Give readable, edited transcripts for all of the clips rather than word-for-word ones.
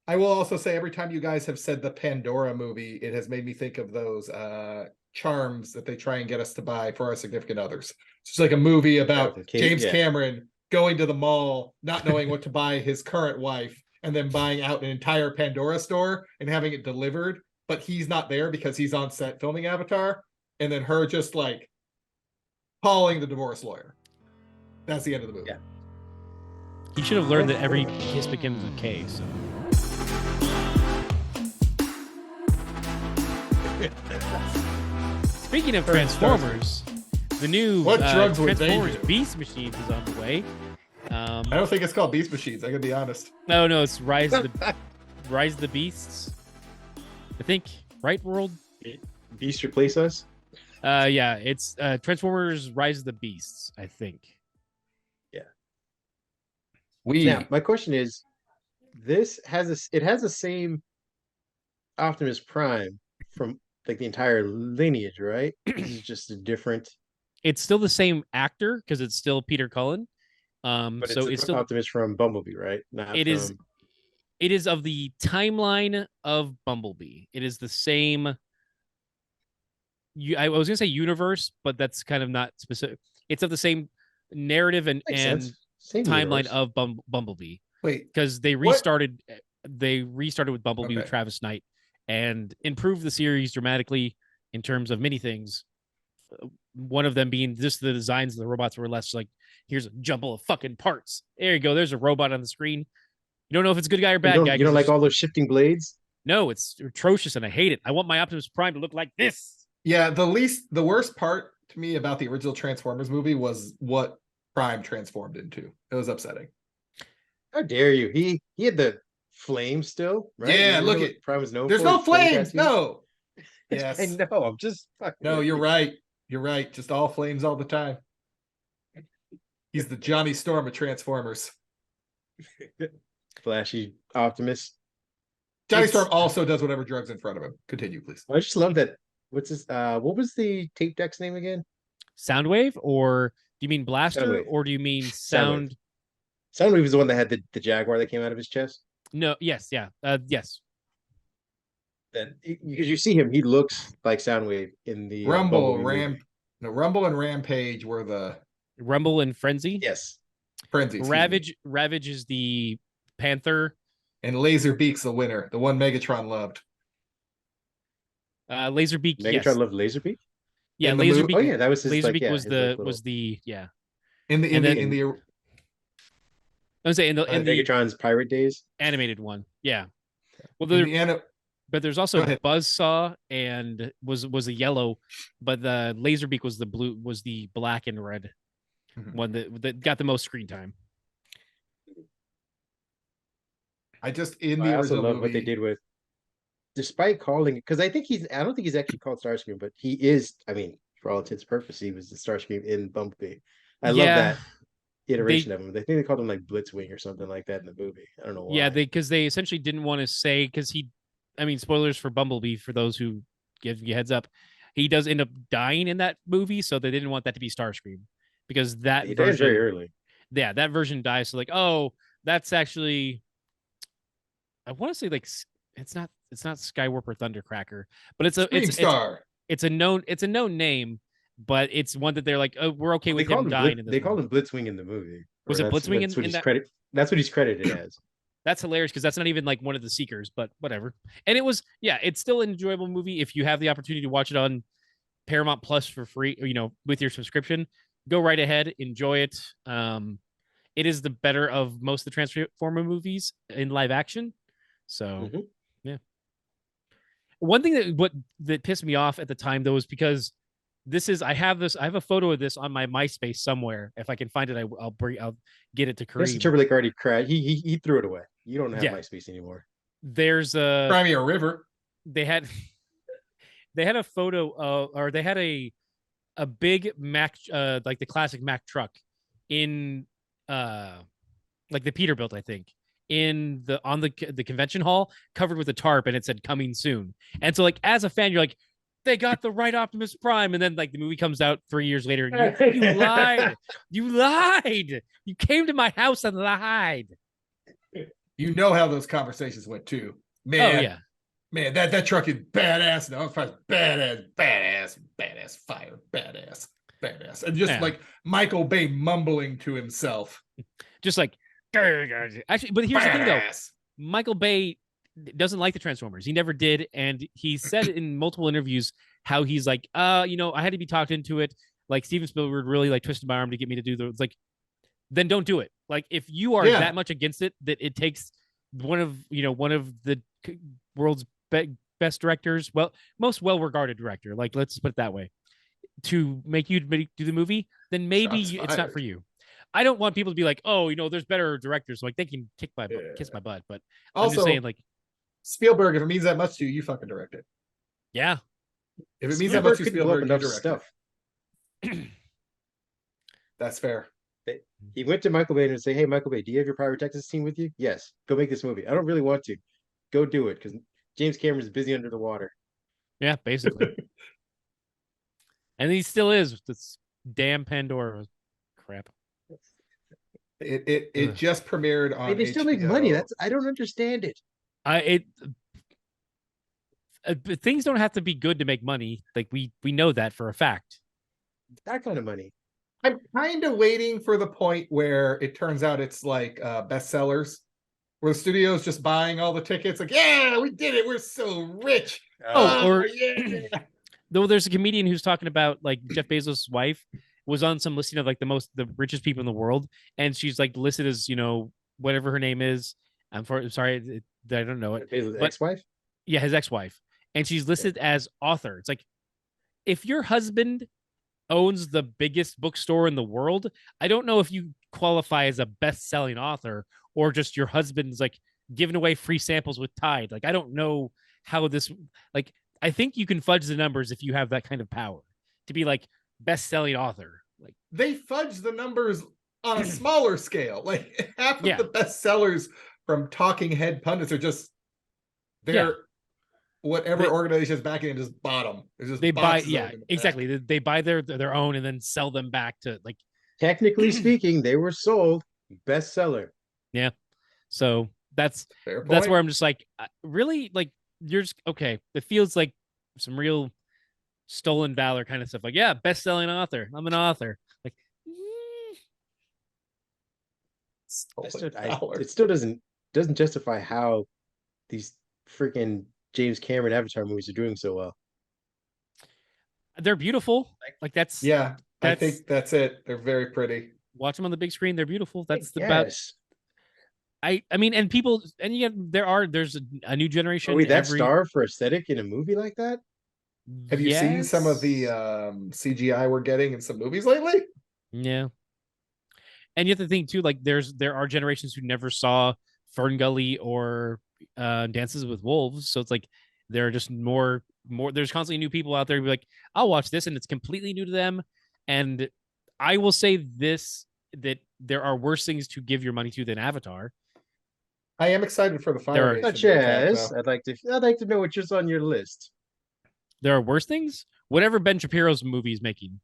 I will also say every time you guys have said the Pandora movie, it has made me think of those charms that they try and get us to buy for our significant others. It's like a movie about James Cameron going to the mall, not knowing what to buy his current wife, and then buying out an entire Pandora store and having it delivered, but he's not there because he's on set filming Avatar, and then her just like calling the divorce lawyer. That's the end of the movie. Yeah. He should have learned that every kiss begins with K. So. Speaking of Transformers, the new Transformers Beast Machines is on the way. I don't think it's called Beast Machines. I gotta be honest. No, it's Rise of the Beasts. I think, right, World? Beast Replace Us? Yeah, it's Transformers Rise of the Beasts, I think. Yeah. Now, my question is, it has the same Optimus Prime from like the entire lineage, right? It's just a different. It's still the same actor because it's still Peter Cullen. But so it's still Optimus from Bumblebee, right? It is of the timeline of Bumblebee. It is the same. I was gonna say universe, but that's kind of not specific. It's of the same narrative and same timeline of Bumblebee. Wait, because they restarted. They restarted with Bumblebee with Travis Knight and improved the series dramatically in terms of many things. One of them being just the designs of the robots were less like, here's a jumble of fucking parts. There you go. There's a robot on the screen. You don't know if it's a good guy or bad guy. You don't like all those shifting blades? No, it's atrocious and I hate it. I want my Optimus Prime to look like this. Yeah, the worst part to me about the original Transformers movie was what Prime transformed into. It was upsetting. How dare you? He had the flame still, right? Yeah, look at Prime was known. There's no flames. No. Yes, I know. I'm just no. You're right. You're right. Just all flames all the time. He's the Johnny Storm of Transformers. Flashy Optimus. Johnny Storm also does whatever drugs in front of him. Continue, please. I just love that. What's this? What was the tape deck's name again? Soundwave, or do you mean Blaster, Soundwave. Or do you mean Sound? Soundwave was the one that had the Jaguar that came out of his chest. No. Yes. Yeah. Yes. Then because you see him, he looks like Soundwave in the Rumble, Rumble and Rampage were the Rumble and Frenzy. Yes, Frenzy. Ravage is the Panther, and Laserbeak's the winner, the one Megatron loved. Laserbeak. Megatron loved Laserbeak. Yeah, Laserbeak. Oh yeah, that was his, Laserbeak was I was saying in Megatron's pirate days animated one. Yeah. Well, but there's also Buzzsaw and was a yellow, but the Laserbeak was the blue, was the black and red one that got the most screen time. I also love movie, what they did with, despite calling it, because I don't think he's actually called Starscream, but he is. I mean, for all intents and purposes, he was the Starscream in Bumblebee. I love that iteration of him. They think they called him like Blitzwing or something like that in the movie. I don't know why. Yeah, because they essentially didn't want to say, because spoilers for Bumblebee for those who give you heads up, he does end up dying in that movie, so they didn't want that to be Starscream because that version very early. Yeah, that version dies. So like, oh, that's actually, I want to say like it's not Skywarp or Thundercracker, but it's a known name, but it's one that they're like, oh, we're okay with him dying. They called him Blitzwing in the movie. Was it Blitzwing in that? That's what he's credited as. That's hilarious because that's not even like one of the Seekers, but whatever. And it was, it's still an enjoyable movie. If you have the opportunity to watch it on Paramount Plus for free, or, with your subscription, go right ahead, enjoy it. It is the better of most of the Transformer movies in live action. So, yeah. One thing that pissed me off at the time though is because I have a photo of this on my MySpace somewhere. If I can find it, I'll get it to Kareem. Justin Timberlake already cried. He threw it away. You don't have MySpace anymore. There's a Crimea River. They had a photo or they had a big Mack, like the classic Mack truck in like the Peterbilt, I think, on the convention hall, covered with a tarp, and it said coming soon. And so like as a fan, you're like, they got the right Optimus Prime, and then like the movie comes out 3 years later, and you lied. You lied. You came to my house and lied. You know how those conversations went too, man. Oh yeah, man. That truck is badass. No, it's badass fire, badass, and just like Michael Bay mumbling to himself, just like actually. But here's the thing, though. Michael Bay doesn't like the Transformers. He never did, and he said in multiple interviews how he's like, I had to be talked into it. Like Steven Spielberg really like twisted my arm to get me to do it's like, then don't do it. Like if you are that much against it, that it takes one of the world's best directors, most well-regarded director, like let's put it that way, to make you do the movie, then maybe it's not for you. I don't want people to be like, oh, there's better directors, like they can kiss my butt. But also, I'm just saying, like Spielberg, if it means that much to you, you fucking direct it. Yeah. If it means that much to Spielberg, you direct stuff. That's fair. He went to Michael Bay and say, "Hey, Michael Bay, do you have your pyrotechnics team with you? Yes. Go make this movie. I don't really want to. Go do it because James Cameron's busy under the water." Yeah, basically. And he still is with this damn Pandora crap. It just premiered on. They still make money. I don't understand it. Things don't have to be good to make money. Like we know that for a fact. That kind of money. I'm kind of waiting for the point where it turns out it's like bestsellers, where the studio's just buying all the tickets. Like, yeah, we did it. We're so rich. Yeah. Though there's a comedian who's talking about like Jeff Bezos' wife was on some listing of like the richest people in the world, and she's like listed as whatever her name is. I'm sorry, I don't know it. Bezos' ex-wife? Yeah, his ex-wife, and she's listed as author. It's like if your husband owns the biggest bookstore in the world, I don't know if you qualify as a best-selling author or just your husband's like giving away free samples with Tide. Like I don't know how this like. I think you can fudge the numbers if you have that kind of power to be like best-selling author. Like they fudge the numbers on a smaller scale. Like half of the bestsellers from talking head pundits are just whatever organization is backing it just bottom. They buy exactly. They buy their own and then sell them back to like. Technically speaking, they were sold bestseller. Yeah, so that's where I'm just like, really, like you're just okay. It feels like some real stolen valor kind of stuff. Like, yeah, best-selling author. I'm an author. Like, it still doesn't justify how these freaking James Cameron Avatar movies are doing so well. They're beautiful. Like that's I think that's it. They're very pretty. Watch them on the big screen. They're beautiful. That's about. I mean, and people, and yet there's a new generation. Are we that starved for aesthetic in a movie like that? Have you seen some of the CGI we're getting in some movies lately? Yeah. And you have to think too, like there are generations who never saw Fern Gully or Dances with Wolves. So it's like there are just more there's constantly new people out there who be like, I'll watch this, and it's completely new to them. And I will say this, that there are worse things to give your money to than Avatar. I am excited for the Fire. Such as I'd like to know what's on your list. There are worse things? Whatever Ben Shapiro's movie is making.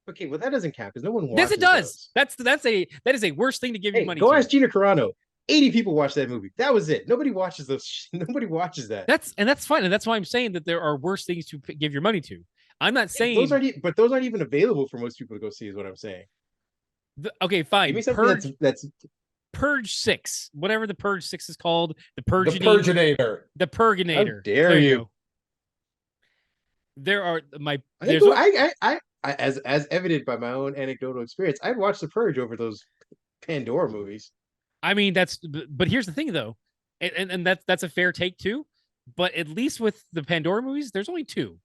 Okay, well that doesn't count because no one watches. Yes, it does. That is a worse thing to give you money. Go ask Gina Carano. 80 people watch that movie. That was it. Nobody watches those. Nobody watches that. That's fine, and that's why I'm saying that there are worse things to give your money to. I'm not saying those aren't even available for most people to go see. Is what I'm saying. Okay, fine. Purge, that's Purge 6, whatever the Purge 6 is called. The Purginator. The Purginator. How dare you? There are as evident by my own anecdotal experience, I'd watch The Purge over those Pandora movies. I mean, but here's the thing though, and that's a fair take too. But at least with the Pandora movies, there's only 2.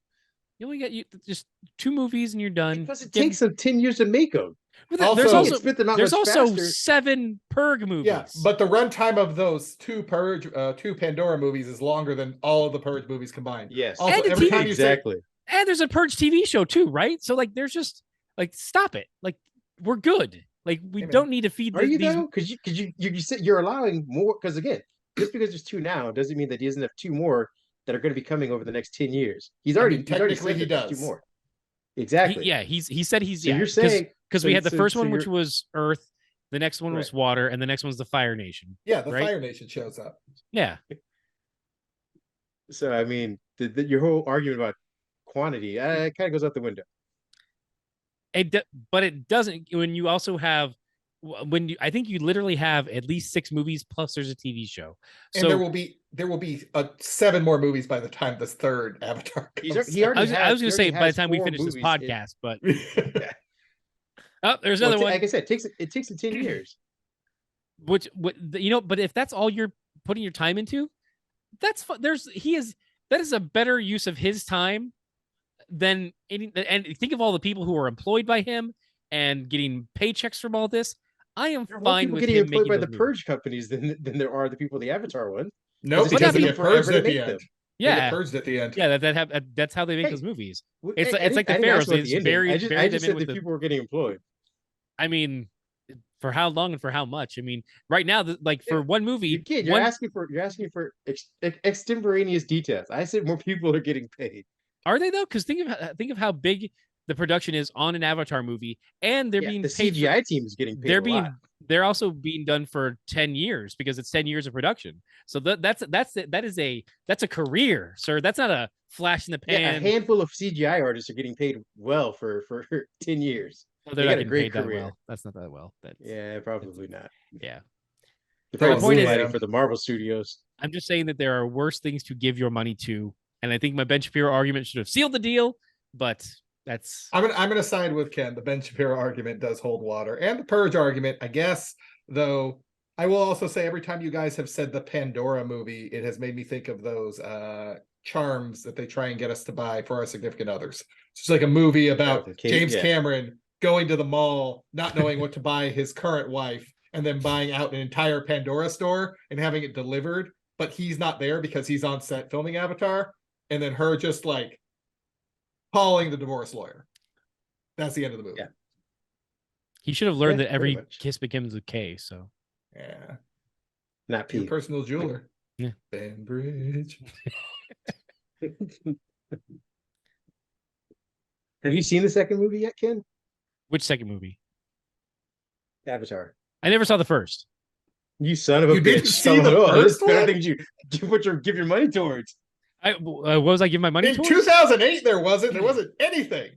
You only get just 2 movies and you're done. Because it takes them 10 years to make them. There's also 7 Purge movies. Yeah, but the runtime of those 2 Pandora movies is longer than all of the Purge movies combined. Yes, also, and every time exactly. And there's a Purge TV show too, right? So like, there's just like, stop it. Like, we're good. Like, we don't need to feed. Are you though? Because you're allowing more. Because again, just because there's 2 now doesn't mean that he doesn't have 2 more that are going to be coming over the next 10 years. He's already he does 2 more. Exactly. He said he's. So you're saying because we had the first one, which was Earth, The next one was Right. water, and the next one's the Fire Nation. Yeah, the right? Fire Nation shows up. Yeah. So I mean, your whole argument about quantity kind of goes out the window. But it doesn't when you also have I think you literally have at least 6 movies plus there's a TV show. And So there will be 7 more movies by the time this third Avatar comes. I was going to say by the time we finish this podcast, but oh, there's another one. Like I said, it takes 10 years. But if that's all you're putting your time into, that's that is a better use of his time than any. And think of all the people who are employed by him and getting paychecks from all this. I am fine with getting him employed by the movies. Purge companies than there are the people in the Avatar one. No, because they get purged at the end. Yeah, they get purged at the end. Yeah, that's how they make those movies. It's like the I Pharaohs. They just said that people were getting employed. I mean, for how long and for how much? I mean, right now, for one movie, you're asking for extemporaneous details. I said more people are getting paid. Are they though? Because think of how big the production is on an Avatar movie, and they're being the paid. CGI team is getting paid. They're also being done for 10 years because it's 10 years of production. So that's a career, sir. That's not a flash in the pan. Yeah, a handful of CGI artists are getting paid well for 10 years. Well, they're not getting paid that well. That's not that well. Yeah, probably not. Yeah. The point is for the Marvel Studios. I'm just saying that there are worse things to give your money to, and I think my Ben Shapiro argument should have sealed the deal, but I'm gonna side with Ken. The Ben Shapiro argument does hold water, and the Purge argument, I guess. Though I will also say, every time you guys have said the Pandora movie, it has made me think of those charms that they try and get us to buy for our significant others. It's like a movie about James Cameron going to the mall, not knowing what to buy his current wife, and then buying out an entire Pandora store and having it delivered, but he's not there because he's on set filming Avatar, and then her just like calling the divorce lawyer. That's the end of the movie. Yeah. He should have learned that every kiss begins with K. So yeah, not P. Your personal jeweler. Yeah, Ben Bridge. Have you seen the second movie yet, Ken? Which second movie? Avatar. I never saw the first. You son of a bitch! Didn't see the first one? Things you give your money towards. What was I giving my money towards? In 2008, there wasn't anything.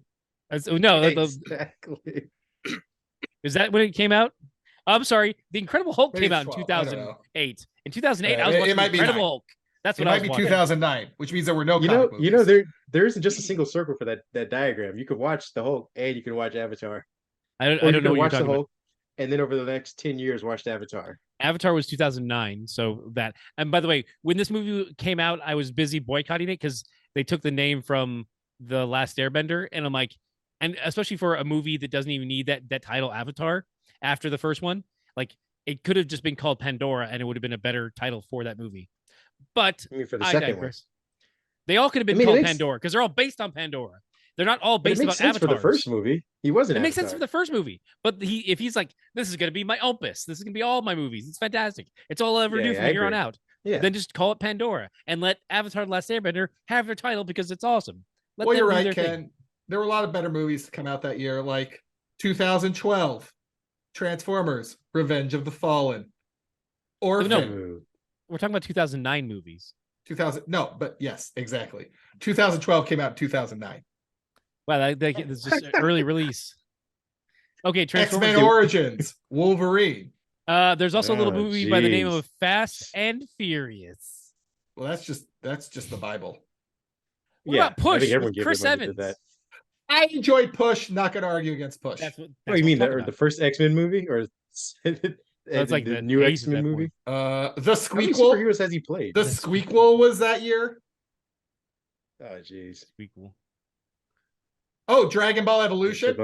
No, exactly. Is that when it came out? I'm sorry. The Incredible Hulk came out in 2008. In 2008, I was watching The Incredible Hulk. That's what I was watching. It might be 2009, which means there were no comic movies. There isn't just a single circle for that diagram. You could watch the Hulk and you can watch Avatar. I don't know what you're talking about. And then over the next 10 years, watch Avatar. Avatar was 2009. So that, and by the way, when this movie came out, I was busy boycotting it because they took the name from The Last Airbender. And I'm like, and especially for a movie that doesn't even need that title Avatar after the first one, like it could have just been called Pandora and it would have been a better title for that movie. But for the second one, they all could have been called Pandora because they're all based on Pandora. They're not all based about Avatar. For the first movie, he wasn't. It makes sense for the first movie, but if he's like, this is going to be my opus, this is going to be all my movies. It's fantastic. It's all I'll ever do from here on out. Yeah. Then just call it Pandora and let Avatar: The Last Airbender have their title because it's awesome. Well, you're right, Ken. There were a lot of better movies to come out that year, like 2012, Transformers: Revenge of the Fallen, Orphan. No, we're talking about 2009 movies. 2000, no, but yes, exactly. 2012 came out in 2009. Wow, that's just early release. Okay, X-Men Origins, Wolverine. There's also a little movie by the name of Fast and Furious. Well, that's just the Bible. What about Push with Chris Evans? I enjoyed Push. Not going to argue against Push. That's you mean the first X-Men movie, or it's like the new X-Men movie? The Squeakquel. How many superheroes has he played? The Squeakquel was that year. Oh, jeez. Squeakquel. Oh, Dragon Ball Evolution.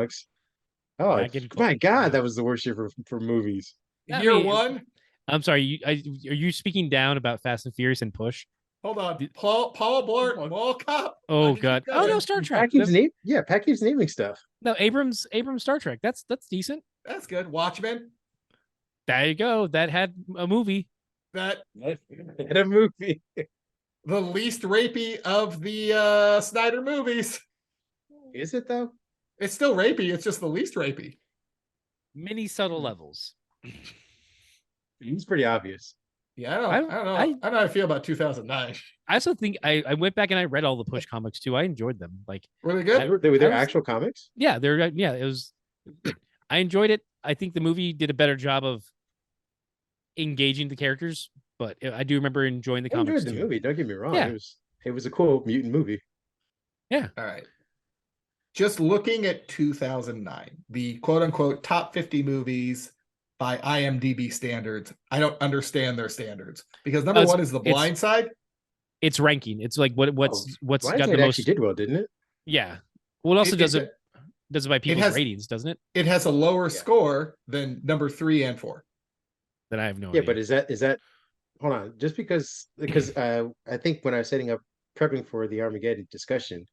Oh, my God, that was the worst year for movies. Year one. I'm sorry. Are you speaking down about Fast and Furious and Push? Hold on, Paul Blart, Mall Cop. Oh God! Oh no, Star Trek. Pat keeps naming stuff. No, Abrams Star Trek. That's decent. That's good. Watchmen. There you go. That had a movie. That had a movie. The least rapey of the Snyder movies. Is it though? It's still rapey. It's just the least rapey. Many subtle levels. He's pretty obvious. Yeah, I don't know. I don't know how I feel about 2009. I also think I went back and I read all the Push comics too. I enjoyed them. Like, were they good? They were actual comics? Yeah, it was. I enjoyed it. I think the movie did a better job of engaging the characters, but I do remember enjoying the comics. I enjoyed the too. movie. Don't get me wrong. Yeah. It was a cool mutant movie. Yeah. All right. Just looking at 2009, the quote unquote top 50 movies by IMDb standards. I don't understand their standards because number one is The Blind Side. It's ranking. It's like what's Blind got Side the most. actually did well, didn't it? Yeah. Well, it also does it by people's ratings, doesn't it? It has a lower score than number 3 and 4. Then I have no idea. Yeah, but is that hold on? Just because I think when I was setting up prepping for the Armageddon discussion,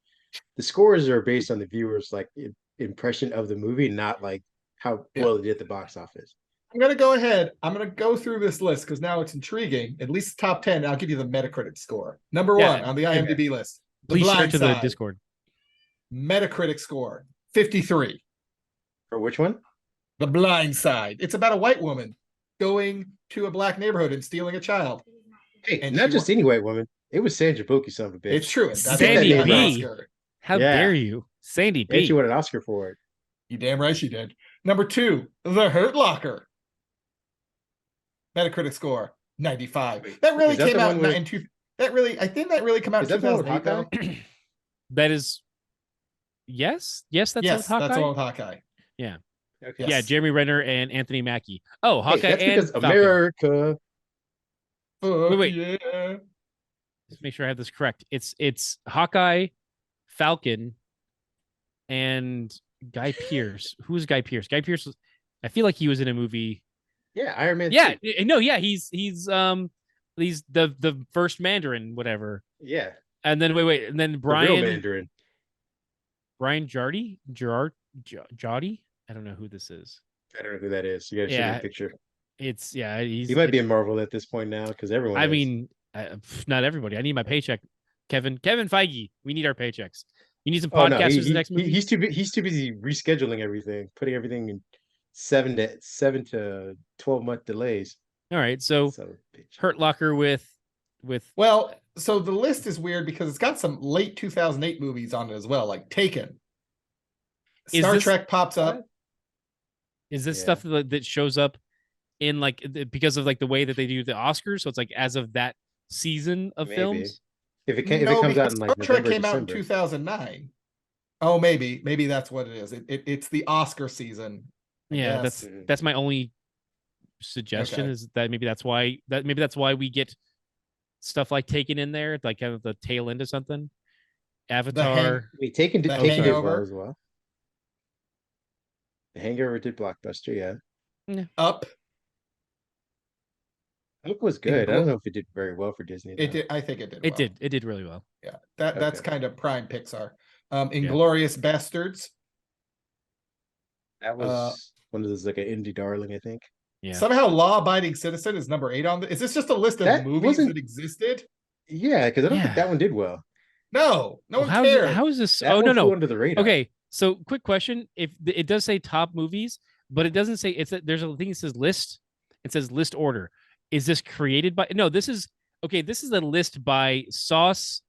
the scores are based on the viewers' like impression of the movie, not like how well it did at the box office. I'm gonna go ahead. I'm gonna go through this list because now it's intriguing. At least top 10. I'll give you the Metacritic score. Number 1 on the IMDb list. Please share to the Discord. Metacritic score 53. For which one? The Blind Side. It's about a white woman going to a black neighborhood and stealing a child. Hey, and not just any white woman. It was Sandra Bullock, son of a bitch. It's true. Sandy B. How dare you, Sandy B? And she won an Oscar for it. You damn right she did. Number 2, The Hurt Locker. Metacritic score 95. That really came out in two. I think that really came out in 2008 though. That is. Yes, that's Hawkeye. That's the one with Hawkeye. Yeah. Okay. Yeah, Jeremy Renner and Anthony Mackie. Oh, Hawkeye that's and because America. Wait. Yeah. Let's make sure I have this correct. It's Hawkeye, Falcon, and Guy Pearce. Who's Guy Pearce? Guy Pearce. I feel like he was in a movie. Yeah, Iron Man. Yeah, no, yeah, he's the first Mandarin, whatever. Yeah. And then wait, and then The real Mandarin. Brian Jardy. I don't know who this is. I don't know who that is. You gotta show me a picture. He might be in Marvel at this point now because everyone. I mean, not everybody. I need my paycheck. Kevin Feige. We need our paychecks. You need some podcasters the next movie. He's too busy rescheduling everything, putting everything in 7 to 12-month delays. All right, so Hurt Locker with. Well, so the list is weird because it's got some late 2008 movies on it as well, like Taken. Star Trek pops up. Is this stuff that shows up in like because of like the way that they do the Oscars? So it's like as of that season of films. If it comes out in like Star Trek came out in 2009. Oh, maybe that's what it is. It's the Oscar season. Yeah, that's my only suggestion is that maybe that's why we get stuff like Taken in there, like kind of the tail end of something. Avatar. Taken did well as well. The Hangover did blockbuster, yeah. Up was good. I don't know if it did very well for Disney. It did. I think it did. It did really well. Yeah, that's kind of prime Pixar. Inglourious Bastards. That was one of those like an indie darling, I think. Yeah. Somehow, Law Abiding Citizen is number 8 on. Is this just a list of movies that existed? Yeah, because I don't think that one did well. No one cared. How is this? That no. Under the radar. Okay, so quick question: if it does say top movies, but it doesn't say there's a thing that says list. It says list order. Is this created by? No, this is okay. This is a list by Sauce.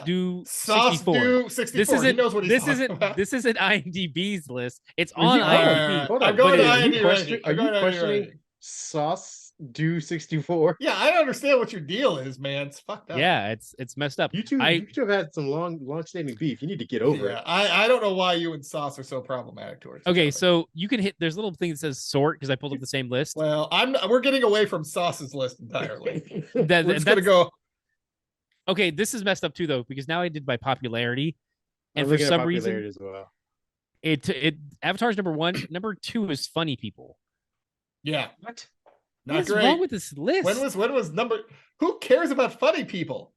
Do 64. 64. This isn't. He knows what he's talking about. This isn't IMDb's list. It's on IMDb. Hold on. I'm going to IMDb. Are you questioning Sauce Do 64? Yeah, I don't understand what your deal is, man. It's fucked up. Yeah, it's messed up. You two have had some long-standing beef. You need to get over it. I don't know why you and Sauce are so problematic towards. Okay, so you can hit. There's a little thing that says sort because I pulled up the same list. Well, we're getting away from Sauce's list entirely. We're just that's gonna go. Okay, this is messed up too though because now I did by popularity, and for some reason, as well. it Avatar's number 1. Number 2 is Funny People. Yeah. What? What's wrong with this list? When was number? Who cares about Funny People?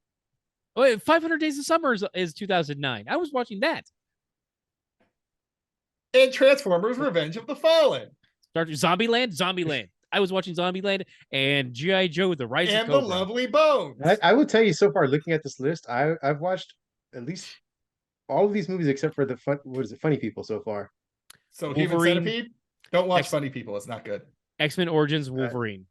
Wait, 500 Days of Summer is 2009. I was watching that. And Transformers: Revenge of the Fallen. Zombieland. I was watching Zombieland and G.I. Joe: The Rise of Cobra. And The Lovely Bones. I will tell you so far, looking at this list, I've watched at least all of these movies except for Funny People so far. So Human Centipede. Don't watch Funny People. It's not good. X-Men Origins Wolverine.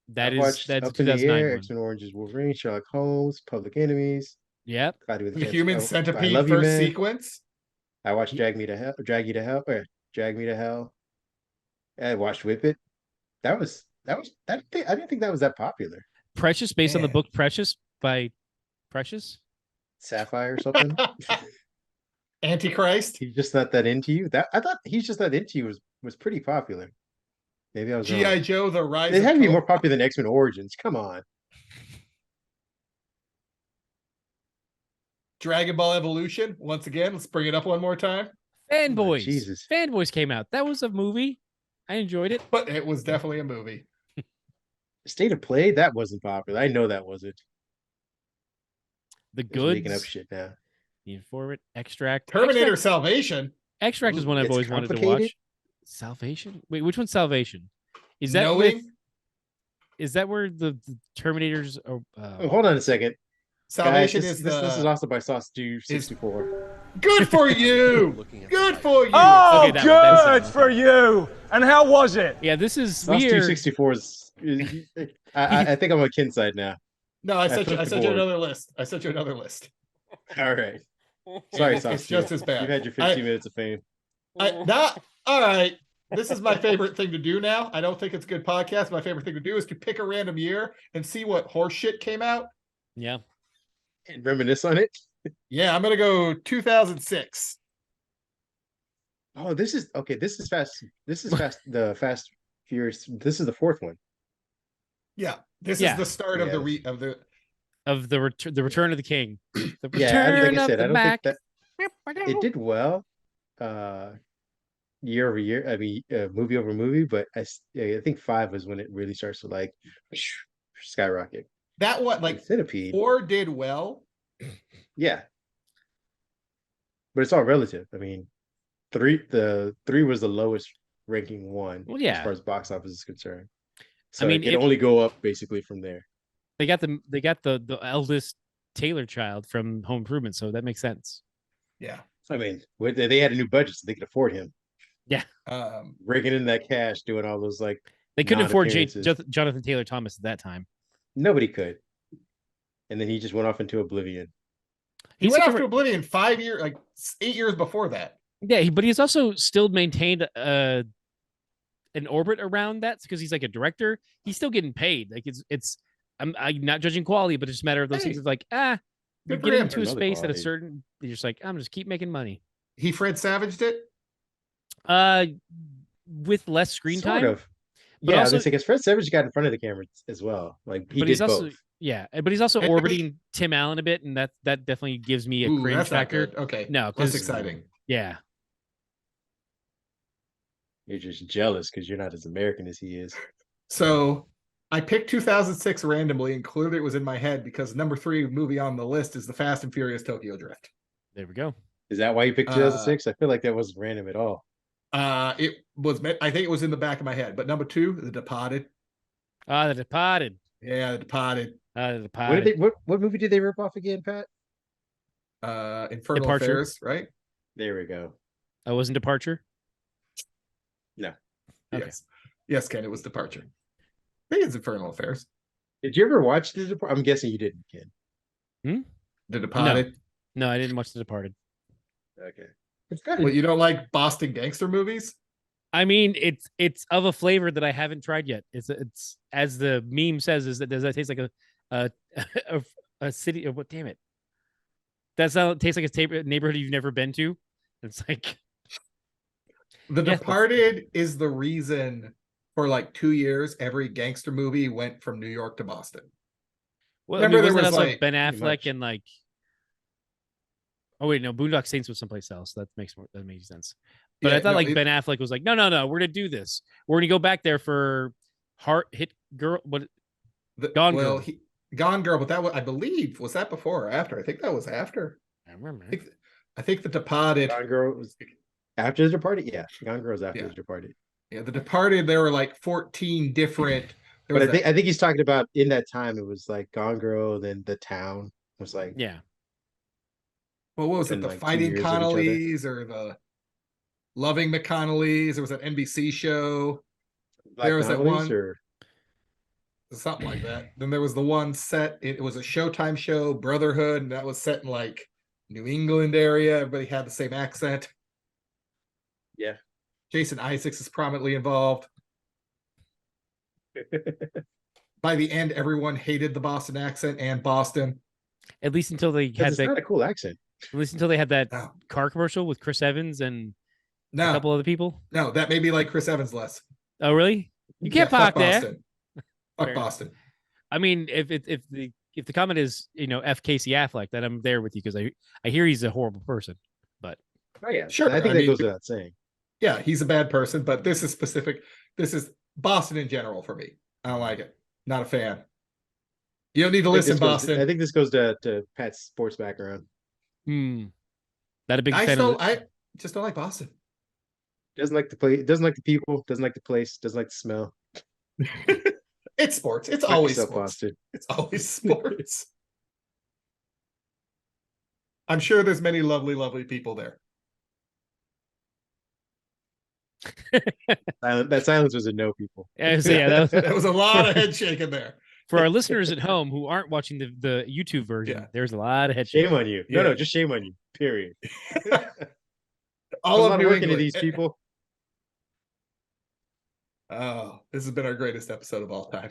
That's a Up in the 2009 Air, one. X-Men Origins Wolverine, Sherlock Holmes, Public Enemies. Yep. The Human Centipede I Love You, first Man. sequence. I watched Drag You to Hell. I watched Whip It. I didn't think that was that popular. Precious, based on the book Precious by Precious Sapphire or something. Antichrist. He's just not that into you. I thought He's Just Not Into You was pretty popular. Maybe I was G.I. wrong. Joe: The Rise. It had to be more popular than X-Men Origins. Come on. Dragon Ball Evolution. Once again, let's bring it up one more time. Fanboys. Oh, Jesus. Fanboys came out. That was a movie. I enjoyed it. But it was definitely a movie. State of Play, that wasn't popular. I know that wasn't. The Just Goods. making up shit now. The Informant. Extract. Terminator Salvation. Extract is one I've always wanted to watch. Salvation? Wait, which one's Salvation? Is that is that where the Terminators are? Hold on a second. Salvation Guys, this is also by Sauce 64. Good for you. Good for you. Oh, Okay, good for you. And how was it? Yeah, this is Sauce weird. 264 is. I think I'm on Kin's side now. No, I sent you another list. All right. Sorry, Sauce. It's just as bad. You've had your 15 minutes of fame. All right. This is my favorite thing to do now. I don't think it's a good podcast. My favorite thing to do is to pick a random year and see what horse shit came out. Yeah. And reminisce on it. Yeah, I'm gonna go 2006. Oh, this is okay. This is fast. This is fast. The Fast Furious. This is the fourth one. Yeah, this is the start of the Return of the King. The Return of the Mac. think that it did well. Year over year. I mean, movie over movie. But I think 5 was when it really starts to like skyrocket. That what like Centipede 4 did well. Yeah, but it's all relative. I mean, the 3 was the lowest ranking one. Well, yeah, as far as box office is concerned. So I mean, it can only go up basically from there. They got the eldest Taylor child from Home Improvement, so that makes sense. Yeah, I mean, they had a new budget, so they could afford him. Yeah, raking in that cash, doing all those like they couldn't afford Jonathan Taylor Thomas at that time. Nobody could. And then he just went off into oblivion. He went off to oblivion 5 years, like 8 years before that. Yeah, but he's also still maintained an orbit around that because he's like a director. He's still getting paid. Like it's. I'm not judging quality, but it's just a matter of those things of like you get into a space at a certain. You're just like I'm just keep making money. He Fred Savaged it. With less screen time. Sort of. But yeah, also, because Fred Savage got in front of the camera as well. Like he did both. Yeah, but he's also orbiting Tim Allen a bit, and that definitely gives me a cringe factor. Okay, no, that's exciting. Yeah, you're just jealous because you're not as American as he is. So I picked 2006 randomly, and clearly it was in my head because number 3 movie on the list is the Fast and Furious Tokyo Drift. There we go. Is that why you picked 2006? I feel like that wasn't random at all. It was. I think it was in the back of my head. But number 2, The Departed. The Departed. Yeah, The Departed. The Departed. What movie did they rip off again, Pat? Infernal Affairs, right? There we go. Oh, wasn't Departure? No. Okay. Yes, Ken, it was Departure. I think it's Infernal Affairs. Did you ever watch The Departed? I'm guessing you didn't, Ken. The Departed? No, I didn't watch The Departed. Okay. It's good. Well, you don't like Boston gangster movies? I mean, it's of a flavor that I haven't tried yet. It's as the meme says, does that taste like a city? Or what? Damn it! Does that taste like a neighborhood you've never been to? It's like The Departed is the reason for like 2 years every gangster movie went from New York to Boston. Well, remember there was like Ben Affleck and like. Oh wait, no, Boondock Saints was someplace else. That makes sense. But I thought Ben Affleck was like, no, we're gonna do this. We're gonna go back there for Hit Girl. Gone Girl. Gone Girl, but that was, I believe, was that before or after? I think that was after. I remember. I think The Departed. Gone Girl was after The Departed. Yeah, Gone Girl was after The Departed. Yeah, The Departed. There were like 14 different. But I think he's talking about in that time. It was like Gone Girl, then The Town was like yeah. Well, what was it? The like Fighting Connolly's or the Loving McConnelly's. There was an NBC show. There was that one. Something like that. Then there was the one set. It was a Showtime show, Brotherhood, and that was set in like New England area. Everybody had the same accent. Yeah. Jason Isaacs is prominently involved. By the end, everyone hated the Boston accent and Boston. At least until they had not a cool accent. At least until they had that car commercial with Chris Evans and a couple other people. No, that made me like Chris Evans less. Oh, really? You can't park there. Boston. Fuck Boston. I mean, if the comment is, F Casey Affleck, then I'm there with you because I hear he's a horrible person. But yeah, sure. I think that goes without saying. Yeah, he's a bad person, but this is specific. This is Boston in general for me. I don't like it. Not a fan. You don't need to listen, Boston. I think this goes to Pat's sports background. That a big fan I just don't like Boston. Doesn't like the play. Doesn't like the people. Doesn't like the place. Doesn't like the smell. It's sports. It's always sports. Boston. It's always sports. I'm sure there's many lovely, lovely people there. That silence was a no, people. That was a lot of head shaking there. For our listeners at home who aren't watching the YouTube version, there's a lot of head shaking. Shame on you. No, just shame on you. Period. All of New working England. To these people. Oh, this has been our greatest episode of all time.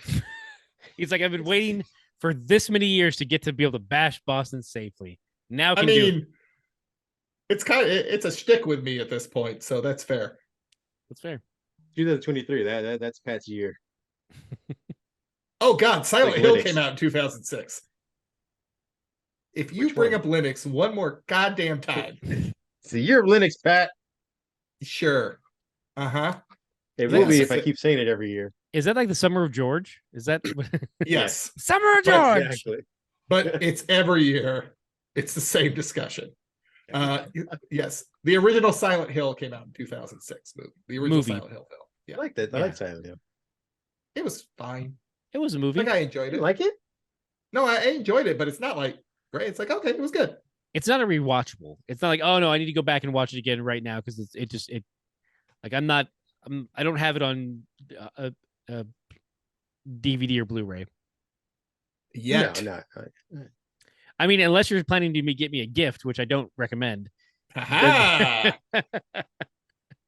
He's like, I've been waiting for this many years to get to be able to bash Boston safely. Now, it's a shtick with me at this point, so that's fair. That's fair. 2023. That's Pat's year. Oh God, Silent Hill Linux came out in 2006. If you bring up Linux one more goddamn time, it's the year of Linux, Pat. Sure. It will be if I keep saying it every year. Is that like the Summer of George? Is that yes? Summer of George. Exactly. But it's every year. It's the same discussion. Yes, the original Silent Hill came out in 2006. The original Silent Hill film. Yeah, I like that. I like Silent Hill. It was fine. It was a movie. I enjoyed it. You like it? No, I enjoyed it, but it's not like great. It's like okay, it was good. It's not a rewatchable. It's not like, oh no, I need to go back and watch it again right now because I don't have it on a DVD or Blu-ray yet. No. I mean, unless you're planning to get me a gift, which I don't recommend.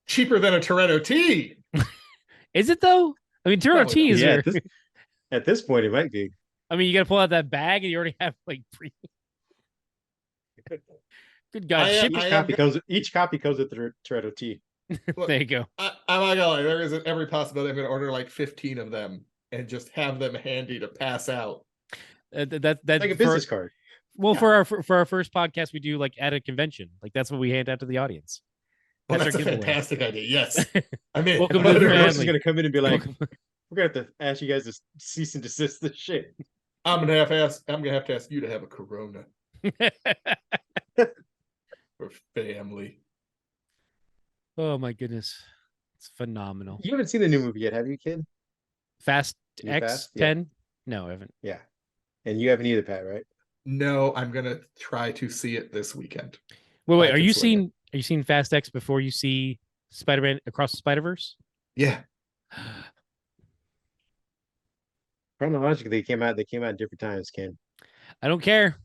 Cheaper than a Toretto T. Is it though? I mean, Toretto T is at this point it might be. I mean, you got to pull out that bag and you already have like pre. Good God! Each copy comes with the Toretto T. Look, there you go. I'm not gonna lie. There isn't every possibility I'm gonna order like 15 of them and just have them handy to pass out. That's like a business card. Well, for our first podcast, we do like at a convention. Like that's what we hand out to the audience. Well, that's a fantastic idea. Yes, I mean, welcome to the family. Is going to come in and be like, "We're going to have to ask you guys to cease and desist this shit." I'm gonna have to ask you to have a Corona for family. Oh my goodness, it's phenomenal. You haven't seen the new movie yet, have you, kid? Fast X 10? Yeah. No, I haven't. Yeah, and you haven't either, Pat, right? No, I'm gonna try to see it this weekend. Wait, are you seeing Fast X before you see Spider-Man Across the Spider-Verse? Yeah. Chronologically, they came out at different times, Ken. I don't care.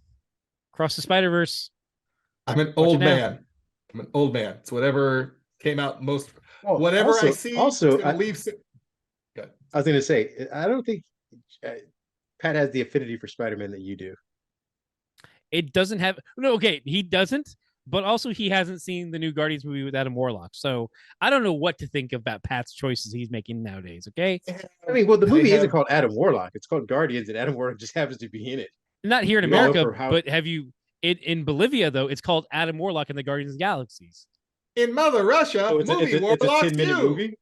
Across the Spider-Verse. I'm an old man. It's whatever came out most. Well, whatever also, I see. Also, I was going to say, I don't think Pat has the affinity for Spider-Man that you do. It doesn't have. No, okay, he doesn't. But also, he hasn't seen the new Guardians movie with Adam Warlock. So I don't know what to think about Pat's choices he's making nowadays. Okay. I mean, well, the movie isn't called Adam Warlock. It's called Guardians, and Adam Warlock just happens to be in it. Not here in America, but have you? In Bolivia, though, it's called Adam Warlock and the Guardians of the Galaxies. In Mother Russia, it's a 10-minute movie.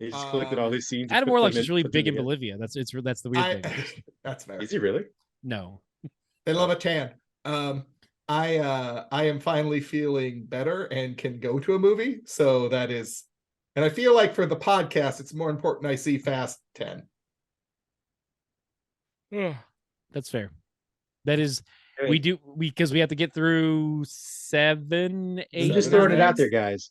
They just collected all these scenes. Adam Warlock's is really big in Bolivia. That's the weird thing. That's fair. Is he really? No. They love a tan. I am finally feeling better and can go to a movie. So that is, and I feel like for the podcast, it's more important I see Fast 10. That's fair. That is, We do because we have to get through 7, 8. I'm just throwing it out there, guys.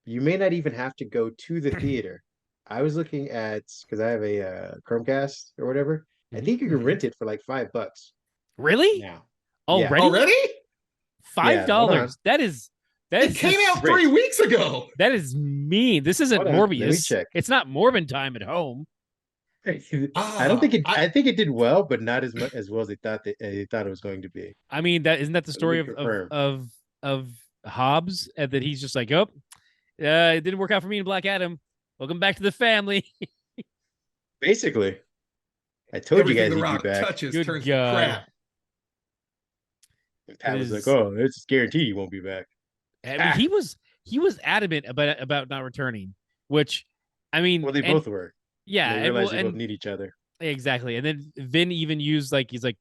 You may not even have to go to the theater. I was looking at because I have a Chromecast or whatever. I think you can rent it for like $5 Really? now. Already? $5. That is it came out 3 weeks ago. That is mean. This isn't Morbius. Let me check. It's not Morbin time at home. I don't think it. I think it did well, but not as well as they thought it was going to be. I mean, isn't that the story of Hobbs, and that he's just like, oh, it didn't work out for me in Black Adam. Welcome back to the family. Basically, I told you guys he'd be back. Touches Good turns God. crap. And Pat was like, "Oh, it's guaranteed he won't be back." I mean, he was adamant about not returning, which, I mean, well, they both were. Yeah, they realized they both need each other. Exactly, and then Vin even used he's like,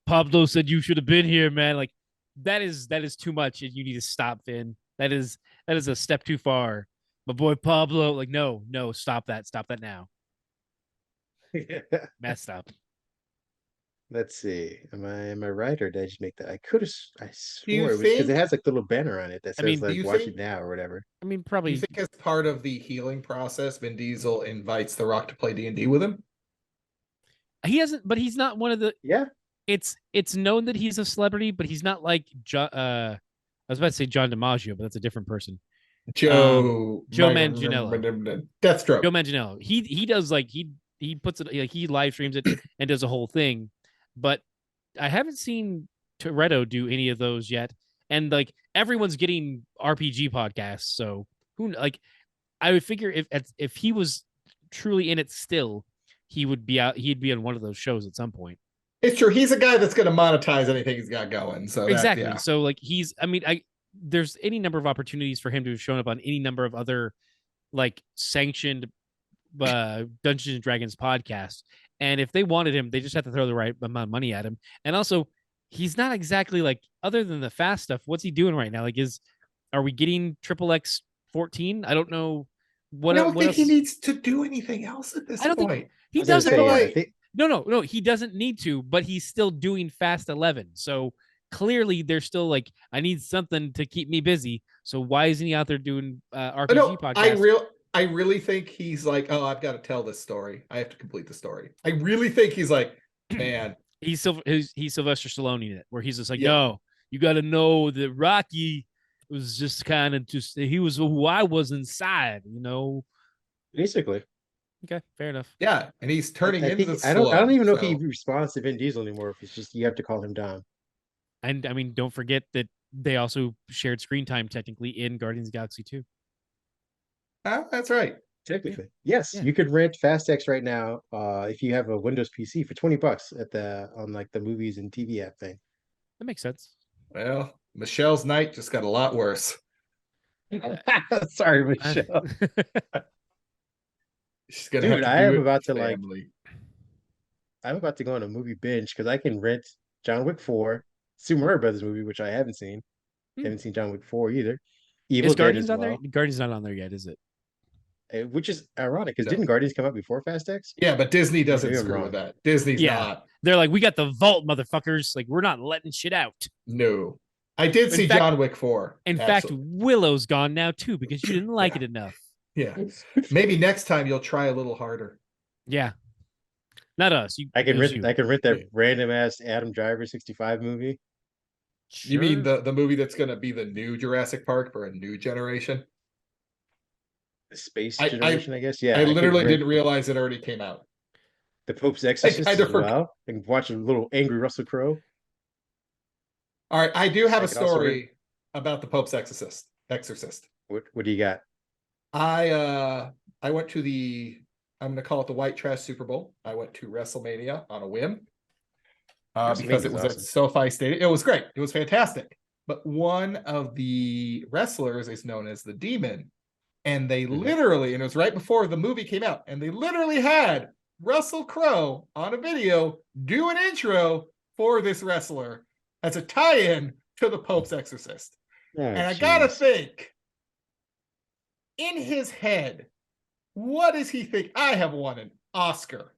Pablo said you should have been here, man. Like, that is too much, and you need to stop, Vin. That is a step too far. My boy Pablo, like, no, stop that now. Messed up. Let's see. Am I right, or did I just make that? I swore think, because it has like the little banner on it that says watch it now or whatever. I mean, probably. Do you think as part of the healing process, Vin Diesel invites The Rock to play D&D with him? He hasn't, but he's not one of the. Yeah. It's known that he's a celebrity, but he's not like I was about to say John DiMaggio, but that's a different person. Joe Manganiello. Deathstroke. Joe Manganiello. He does he puts it he live streams it and does a whole thing, but I haven't seen Toretto do any of those yet. And everyone's getting RPG podcasts, so I would figure if he was truly in it still, he'd be on one of those shows at some point. It's true. He's a guy that's going to monetize anything he's got going. So exactly. So there's any number of opportunities for him to have shown up on any number of other sanctioned Dungeons and Dragons podcasts. And if they wanted him, they just have to throw the right amount of money at him. And also, he's not exactly other than the fast stuff, what's he doing right now? Are we getting XXX 14? I don't know. I don't think he needs to do anything else at this point. Think he doesn't. No, he doesn't need to, but he's still doing Fast 11. So clearly they're still I need something to keep me busy. So why isn't he out there doing RPG podcasts? I really think he's oh, I've got to tell this story. I have to complete the story. I really think he's man. He's Sylvester Stallone in it, where he's just no, you got to know that Rocky was just kind of he was who I was inside, Basically. Okay, fair enough. Yeah, and he's turning into I don't even know if he responds to Vin Diesel anymore. If it's just you have to call him Dom. And I mean, don't forget that they also shared screen time technically in Guardians of the Galaxy 2. That's right. Technically, yes, you could rent Fast X right now if you have a Windows PC for $20 on the movies and TV app thing. That makes sense. Well, Michelle's night just got a lot worse. Sorry, Michelle. She's gonna have to I'm about to go on a movie binge because I can rent John Wick 4, Super Mario Brothers movie, which I haven't seen. Haven't seen John Wick 4 either. Is Guardians on there? Guardians not on there yet, is it? Which is ironic because didn't Guardians come out before Fast X? Yeah, but Disney doesn't screw with that. Disney's not. They're we got the vault, motherfuckers. We're not letting shit out. No. I did see John Wick 4. In fact, Willow's gone now too because you didn't like it enough. Yeah. Maybe next time you'll try a little harder. Yeah. Not us. I can rent that random ass Adam Driver 65 movie. Sure. You mean the movie that's going to be the new Jurassic Park for a new generation? The space generation, I guess. Yeah. I literally didn't realize it already came out. The Pope's Exorcist as well. I can watch a little angry Russell Crowe. All right. I do have a story about the Pope's Exorcist. What do you got? I went to I'm going to call it the White Trash Super Bowl. I went to WrestleMania on a whim because it was at SoFi Stadium. It was great. It was fantastic. But one of the wrestlers is known as the Demon. And they literally, and it was right before the movie came out, and they literally had Russell Crowe on a video do an intro for this wrestler as a tie-in to the Pope's Exorcist. And I gotta think, in his head, what does he think? I have won an Oscar,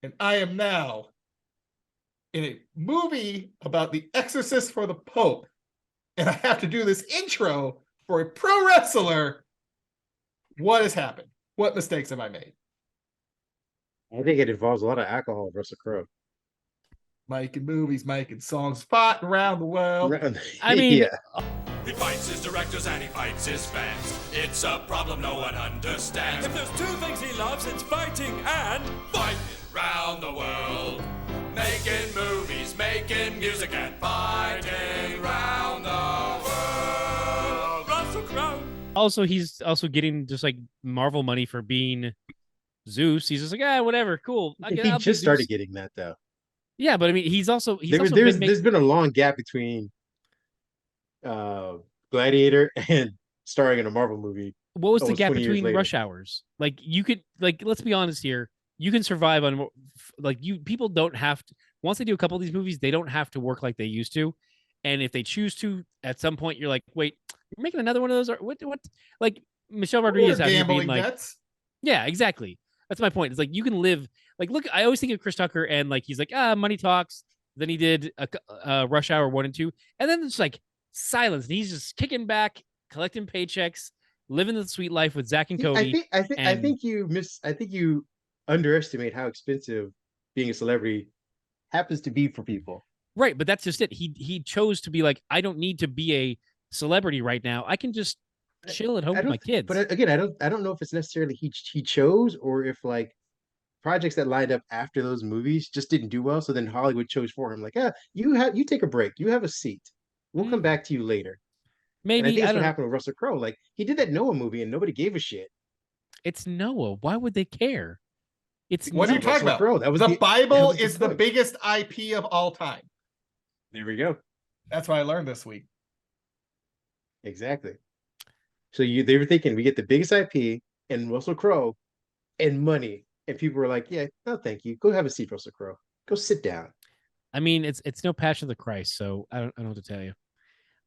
and I am now in a movie about the exorcist for the Pope, and I have to do this intro for a pro wrestler. What has happened? What mistakes have I made? I think it involves a lot of alcohol, Russell Crowe. Making movies, making songs, fighting around the world. I mean, yeah. He fights his directors and he fights his fans. It's a problem no one understands. If there's two things he loves, it's fighting and fighting round the world. Making movies, making music, and fighting round the world. Russell Crowe. Also, he's also getting just like Marvel money for being Zeus. He's just like, whatever, cool. He just started getting that though. Yeah, but I mean, there's been a long gap between Gladiator and starring in a Marvel movie. What was the gap between rush hours? Like, you could, like, let's be honest here. You can survive on, like, people don't have to, once they do a couple of these movies, they don't have to work like they used to. And if they choose to, at some point, you're like, wait, you're making another one of those? Or what? Like, Michelle Rodriguez out here being like, bets. Yeah, exactly. That's my point. It's like, you can live, like, look, I always think of Chris Tucker and like, he's like, money talks. Then he did a Rush Hour 1 and 2. And then it's like silence. And he's just kicking back, collecting paychecks, living the sweet life with Zach and Cody. I think you underestimate how expensive being a celebrity happens to be for people. Right, but that's just it. He chose to be like, I don't need to be a celebrity right now. I can just chill at home with my kids. But again, I don't know if it's necessarily he chose, or if like projects that lined up after those movies just didn't do well, so then Hollywood chose for him. Like, you take a break, you have a seat. We'll come back to you later. Maybe. And I think that's what happened with Russell Crowe. Like, he did that Noah movie and nobody gave a shit. It's Noah. Why would they care? It's what are you talking about? Crowe. That was the Bible is the biggest IP of all time. There we go. That's what I learned this week. Exactly. So they were thinking we get the biggest IP and Russell Crowe and money, and people were like, "Yeah, no, thank you. Go have a seat, Russell Crowe. Go sit down." I mean, it's no Passion of the Christ, so I don't know what to tell you.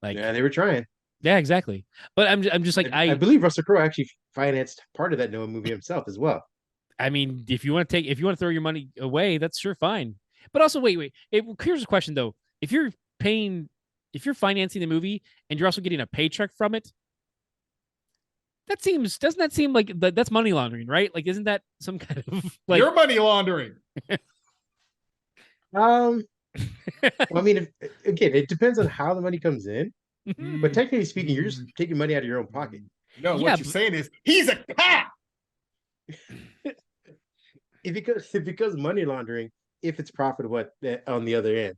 Like, yeah, they were trying. Yeah, exactly. But I'm just like, I believe Russell Crowe actually financed part of that Noah movie himself as well. I mean, if you want to throw your money away, that's sure fine. But also, wait. Here's a question though: if you're financing the movie and you're also getting a paycheck from it, doesn't that seem like that's money laundering, right? Like, isn't that some kind of like you're money laundering? Well, I mean, again, it depends on how the money comes in. But technically speaking, you're just taking money out of your own pocket. No, what you're saying is he's a cop. It becomes money laundering if it's profitable on the other end.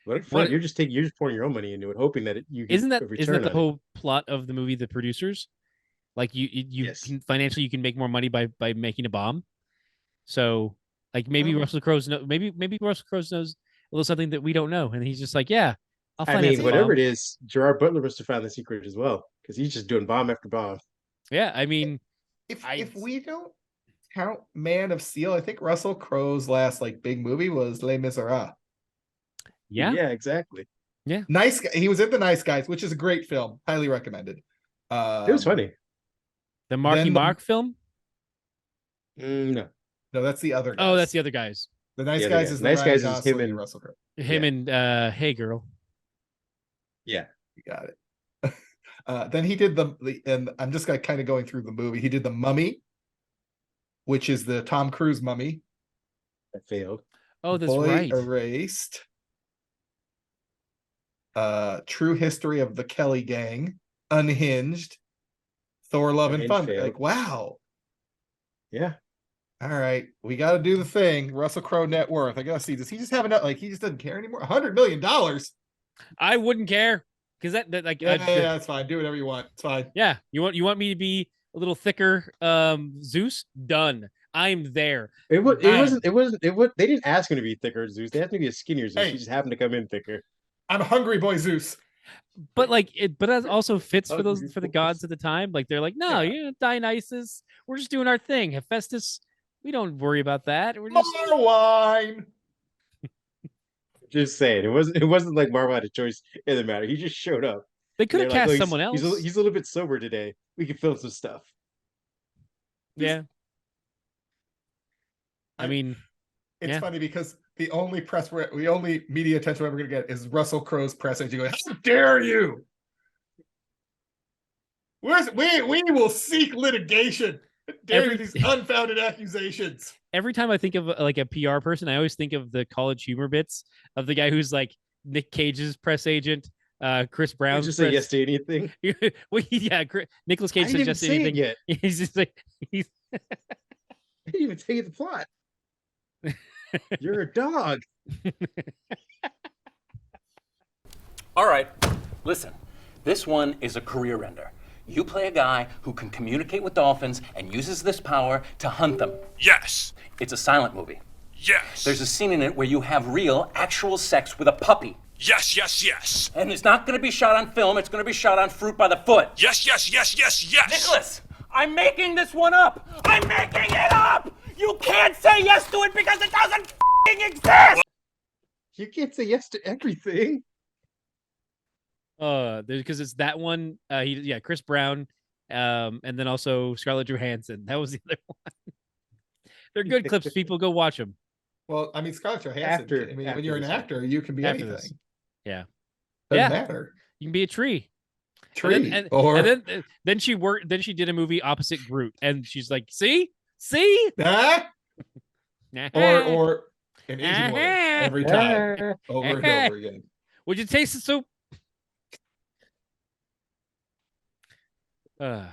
But up front, you're just pouring your own money into it, hoping that you get isn't that the whole it. plot of the movie, The Producers? Like you can, financially you can make more money by making a bomb. So like maybe Russell Crowe maybe Russell Crowe knows a little something that we don't know, and he's just like, yeah, I'll finance. I mean, whatever it is, Gerard Butler must have found the secret as well, because he's just doing bomb after bomb. Yeah, I mean, if we don't count Man of Steel, I think Russell Crowe's last like big movie was Les Miserables. Yeah, exactly. Yeah, Nice Guy. He was in The Nice Guys, which is a great film, highly recommended. It was funny. The Marky Mark film? No, that's the other guys. Oh, that's the other guys. The Nice Guys is Nice Guys is him and Russell Crowe. Him and Hey Girl. Yeah, you got it. Then he did and I'm just kind of going through the movie. He did The Mummy, which is the Tom Cruise mummy. That failed. Oh, that's right. Erased. True History of the Kelly Gang, Unhinged, Thor: Love and Thunder. Failed. Like, wow. Yeah. All right, we got to do the thing. Russell Crowe net worth. I gotta see. Does he just have enough? Like, he just doesn't care anymore. $100 million. I wouldn't care, because that like yeah, that's fine. Do whatever you want. It's fine. Yeah, you want me to be a little thicker, Zeus? Done. I'm there. It wasn't. They didn't ask him to be thicker, Zeus. They asked him to be a skinnier Zeus. He just happened to come in thicker. I'm a hungry boy, Zeus. But like but that also fits for the gods at the time. Like, they're like, no, Dionysus, we're just doing our thing. Hephaestus, we don't worry about that. We're just more wine. Just saying, it wasn't like Marvel had a choice in the matter. He just showed up. They could have cast someone else. He's a little bit sober today. We can film some stuff. Yeah. I mean, It's funny because the only media attention we're ever going to get is Russell Crowe's press agent going, "How dare you? We will seek litigation. Dare you, these unfounded accusations." Every time I think of like a PR person, I always think of the College Humor bits of the guy who's like Nick Cage's press agent, Chris Brown's. Just say yes to anything. Well, yeah, Nicolas Cage says yes to anything. Yet. He's just like I didn't even tell you the plot. You're a dog. All right, listen. This one is a career ender. You play a guy who can communicate with dolphins and uses this power to hunt them. Yes. It's a silent movie. Yes. There's a scene in it where you have real, actual sex with a puppy. Yes, yes, yes. And it's not going to be shot on film. It's going to be shot on fruit by the foot. Yes, yes, yes, yes, yes. Nicholas, I'm making this one up. I'm making it up. You can't say yes to it because it doesn't exist. You can't say yes to everything. Because it's that one. Chris Brown, and then also Scarlett Johansson. That was the other one. They're good clips. People go watch them. Well, I mean, Scarlett Johansson. When you're an actor, you can be anything. This. Yeah, doesn't matter. You can be a tree. And then she worked. Then she did a movie opposite Groot, and she's like, "See, or an Asian woman every time, over and over again. Would you taste the soup? Folks,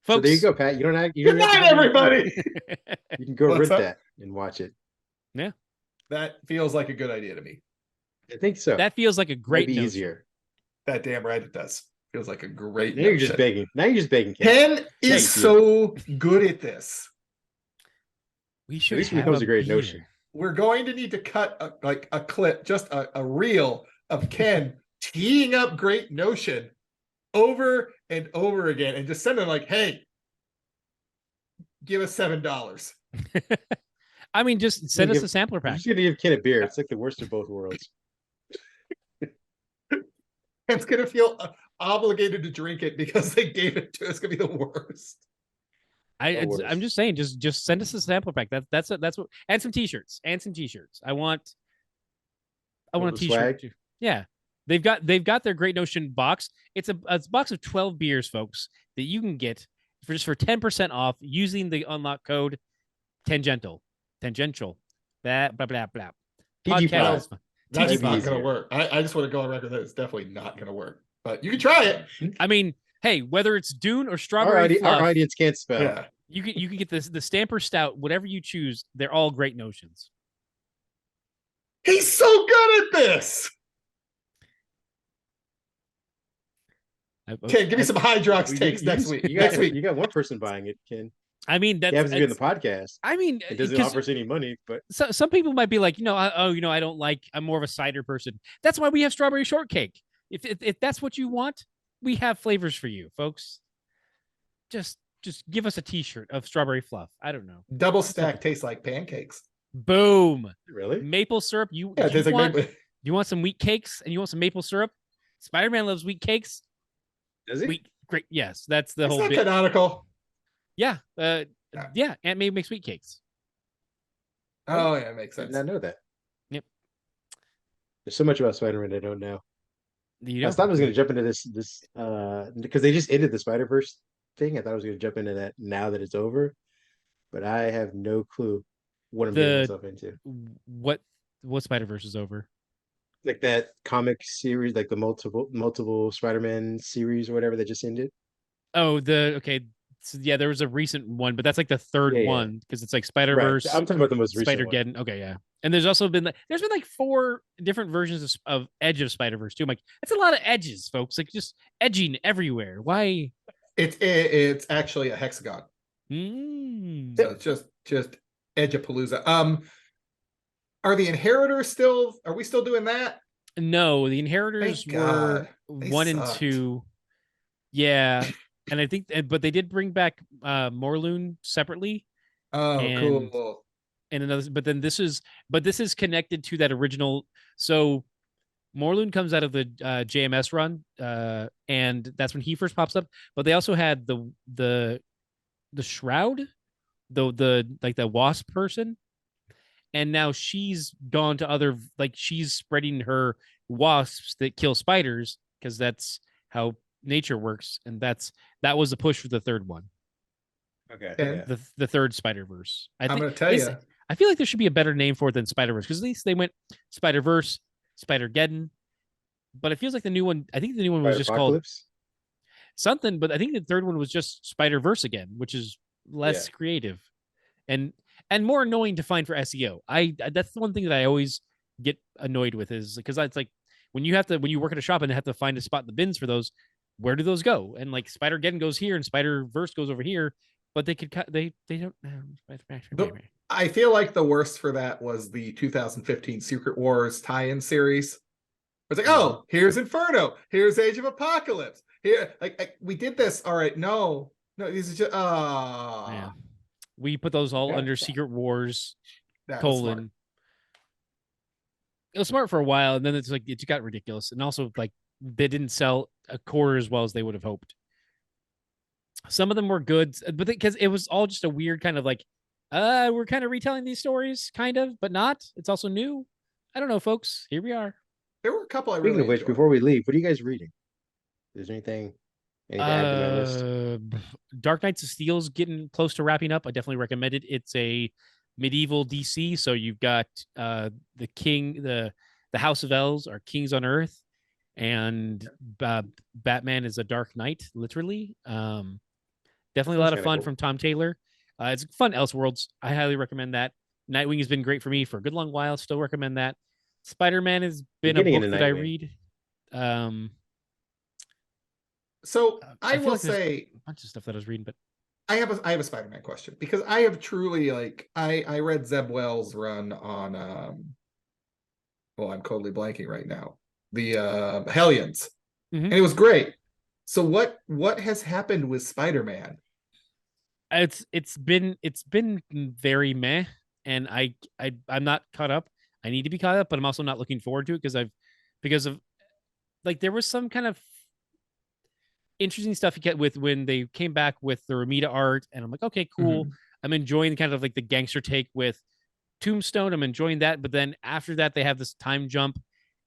so there you go, Pat. You don't have. Good night, everybody. You can go rent that and watch it. Yeah, that feels like a good idea to me. I think so. That feels like a great. Maybe easier. That damn right it does. Feels like a great. Now you're just begging. Ken is so good at this. We should. At least becomes a great notion. We're going to need to cut a clip, just a reel of Ken teeing up great notion over and over again, and just send them like, "Hey, give us $7." I mean, just send us a sampler pack. I'm just gonna give Ken a beer. It's like the worst of both worlds. Ken's gonna feel obligated to drink it because they gave it to us. It's gonna be the worst. I'm just saying, just send us a sampler pack. That's what, and some t-shirts. I want a t-shirt. Too. Yeah, they've got their Great Notion box. It's a box of 12 beers, folks, that you can get for 10% off using the unlock code tangential. Blah blah blah blah. Podcast. That's not going to work. I just want to go on record that it's definitely not going to work. But you can try it. I mean, hey, whether it's Dune or Strawberry Fluff, our audience can't spell. Yeah. You can get the Stamper Stout, whatever you choose. They're all Great Notions. He's so good at this. Ken, give me some Hydrox takes next week. You got one person buying it, Ken. I mean, that happens to be in the podcast. I mean, it doesn't offer us any money, but some people might be like, I don't like. I'm more of a cider person. That's why we have strawberry shortcake. If that's what you want, we have flavors for you, folks. Just give us a T-shirt of strawberry fluff. I don't know. Double stack tastes like pancakes. Boom. Really? Maple syrup. You want some wheat cakes and you want some maple syrup? Spider-Man loves wheat cakes. Does he? Great. Yes, that's the whole bit. It's canonical. Yeah. Yeah. Aunt May makes wheat cakes. Oh yeah, it makes sense. I did not know that. Yep. There's so much about Spider-Man I don't know. I thought I was going to jump into this because they just ended the Spider-Verse thing. I thought I was going to jump into that now that it's over, but I have no clue what I'm getting myself into. What Spider-Verse is over? Like that comic series, like the multiple Spider-Man series or whatever that just ended. Oh, okay. So, yeah, there was a recent one, but that's like the third one because it's like Spider-Verse. Right. I'm talking about the most recent Spider-Geddon. Okay, yeah. And there's also been 4 different versions of Edge of Spider-Verse too. I'm like, that's a lot of edges, folks. Like just edging everywhere. Why? It's actually a hexagon. So it's just Edge-a-palooza. Are the Inheritors still? Are we still doing that? No, the Inheritors were 1 and 2. Yeah. And I think, but they did bring back Morlun separately. Oh, cool. And another, but this is connected to that original. So Morlun comes out of the JMS run, and that's when he first pops up. But they also had the Shroud, the like the Wasp person, and now she's gone to other, like she's spreading her wasps that kill spiders, because that's how nature works, and that was the push for the third one. Okay. And The third Spider-Verse. I'm going to tell you, I feel like there should be a better name for it than Spider-Verse, because at least they went Spider-Verse, Spider-Geddon, but it feels like the new one. I think the new one was just called something, but I think the third one was just Spider-Verse again, which is less creative and more annoying to find for SEO. That's the one thing that I always get annoyed with, is because it's like when you work at a shop and have to find a spot in the bins for those, where do those go? And like Spider-Geddon goes here and Spider-Verse goes over here, but they could cut, they don't. I feel like the worst for that was the 2015 Secret Wars tie-in series. It's like, oh, here's Inferno, here's Age of Apocalypse. Here, like we did this. All right, no, these are just Yeah. We put those all under Secret Wars : Smart. It was smart for a while, and then it's like it got ridiculous, and also like they didn't sell a quarter as well as they would have hoped. Some of them were good, but because it was all just a weird kind of like, we're kind of retelling these stories, kind of, but not. It's also new. I don't know, folks. Here we are. There were a couple I Speaking really of which, enjoyed. before we leave, what are you guys reading? Is there anything to add to my list? Dark Knights of Steel's getting close to wrapping up. I definitely recommend it. It's a medieval DC, so you've got the king, the House of Elves are kings on Earth, and Batman is a Dark Knight, literally. Definitely a lot of fun from Tom Taylor. It's fun. Elseworlds, I highly recommend that. Nightwing has been great for me for a good long while. Still recommend that. Spider-Man has been a book that I read. So I will like say a bunch of stuff that I was reading, but I have a Spider-Man question, because I have truly, like, I read Zeb Wells' run on well, I'm totally blanking right now, the Hellions, and it was great. So what has happened with Spider-Man? It's been very meh, and I'm not caught up. I need to be caught up, but I'm also not looking forward to it because of like there was some kind of interesting stuff you get with when they came back with the Ramita art, and I'm like, okay, cool. I'm enjoying kind of like the gangster take with Tombstone. I'm enjoying that, but then after that they have this time jump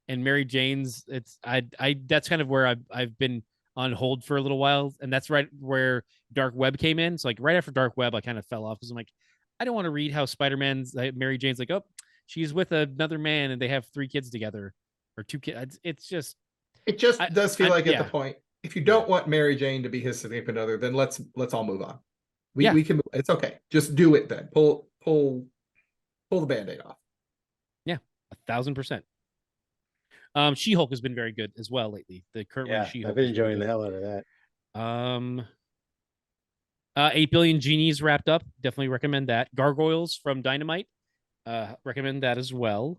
and Mary Jane's. That's kind of where I've been on hold for a little while, and that's right where Dark Web came in. So like right after Dark Web, I kind of fell off because I'm like, I don't want to read how Spider-Man's Mary Jane's like, oh, she's with another man and they have 3 kids together or 2 kids. It just does feel like at the point, if you don't want Mary Jane to be his significant other, then let's all move on. We can. It's okay. Just do it then. Pull the Band-Aid off. Yeah, 1,000%. She-Hulk has been very good as well lately. The current one, She-Hulk. I've been enjoying the hell out of that. 8 Billion Genies wrapped up. Definitely recommend that. Gargoyles from Dynamite. Recommend that as well.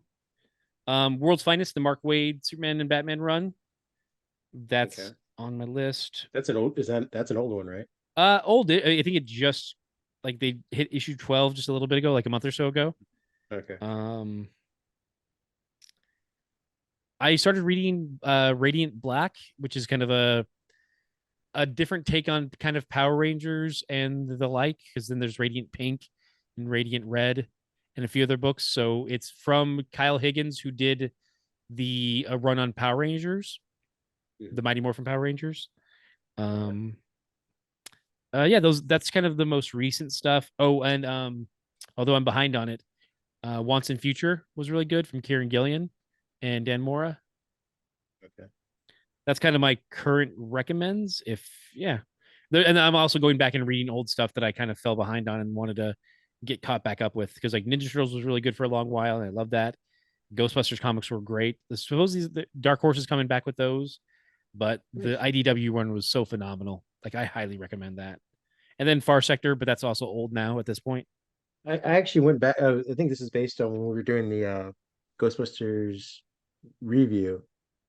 World's Finest, the Mark Waid Superman and Batman run. That's on my list. That's an old one, right? Old. I think it just like they hit issue 12 just a little bit ago, like a month or so ago. Okay. I started reading Radiant Black, which is kind of a different take on kind of Power Rangers and the like, because then there's Radiant Pink and Radiant Red and a few other books. So it's from Kyle Higgins, who did the run on Power Rangers, the Mighty Morphin Power Rangers. That's kind of the most recent stuff. Oh, and although I'm behind on it, Wants and Future was really good from Kieran Gillian and Dan Mora. Okay. That's kind of my current recommends. And I'm also going back and reading old stuff that I kind of fell behind on and wanted to get caught back up with, because like Ninja Turtles was really good for a long while, and I love that. Ghostbusters comics were great. The Dark Horse is coming back with those, but the IDW one was so phenomenal. Like I highly recommend that. And then Far Sector, but that's also old now at this point. I actually went back. I think this is based on when we were doing the Ghostbusters review.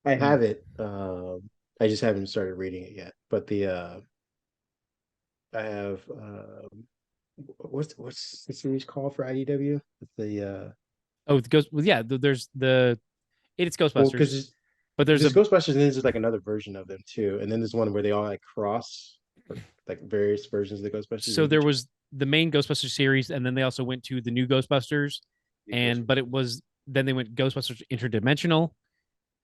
I have it. I just haven't started reading it yet. But I have what's the series called for IDW? There's it's Ghostbusters. But there's Ghostbusters, and then there's like another version of them too. And then there's one where they all like cross, like various versions of the Ghostbusters. So there was the main Ghostbusters series, and then they also went to the new Ghostbusters, but it was then they went Ghostbusters Interdimensional.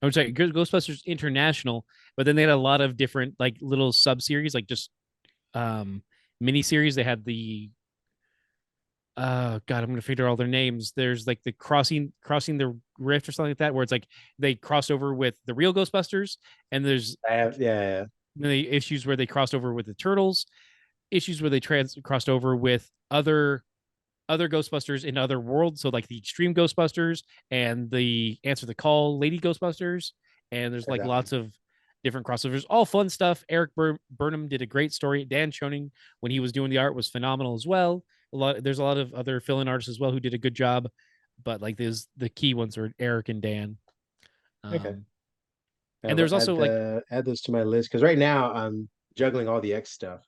I'm sorry, Ghostbusters International, but then they had a lot of different like little sub series, like just mini series. They had the God, I'm gonna figure all their names. There's like the crossing the rift or something like that, where it's like they cross over with the real Ghostbusters, and there's the issues where they crossed over with the Turtles, issues where they crossed over with other Ghostbusters in other worlds. So like the Extreme Ghostbusters and the Answer the Call Lady Ghostbusters, and there's like lots of different crossovers, all fun stuff. Eric Burnham did a great story. Dan Schoening, when he was doing the art, was phenomenal as well. There's a lot of other fill-in artists as well who did a good job, but like the key ones are Eric and Dan. Okay. And there's also add those to my list because right now I'm juggling all the X stuff.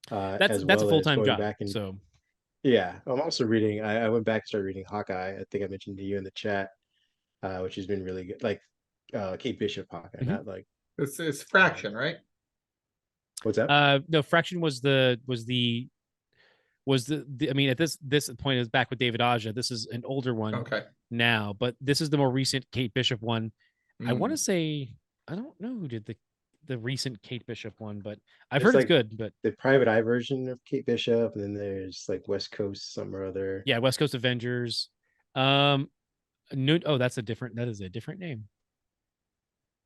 That's a full-time job. So yeah, I'm also reading. I went back and started reading Hawkeye. I think I mentioned to you in the chat, which has been really good. Like Kate Bishop Hawkeye, not like it's Fraction, right? What's that? No, Fraction was the I mean, at this point is back with David Aja. This is an older one now, but this is the more recent Kate Bishop one. I want to say, I don't know who did the recent Kate Bishop one, but I've heard it's good. But the Private Eye version of Kate Bishop, and then there's like West Coast some or other. Yeah, West Coast Avengers. That is a different name.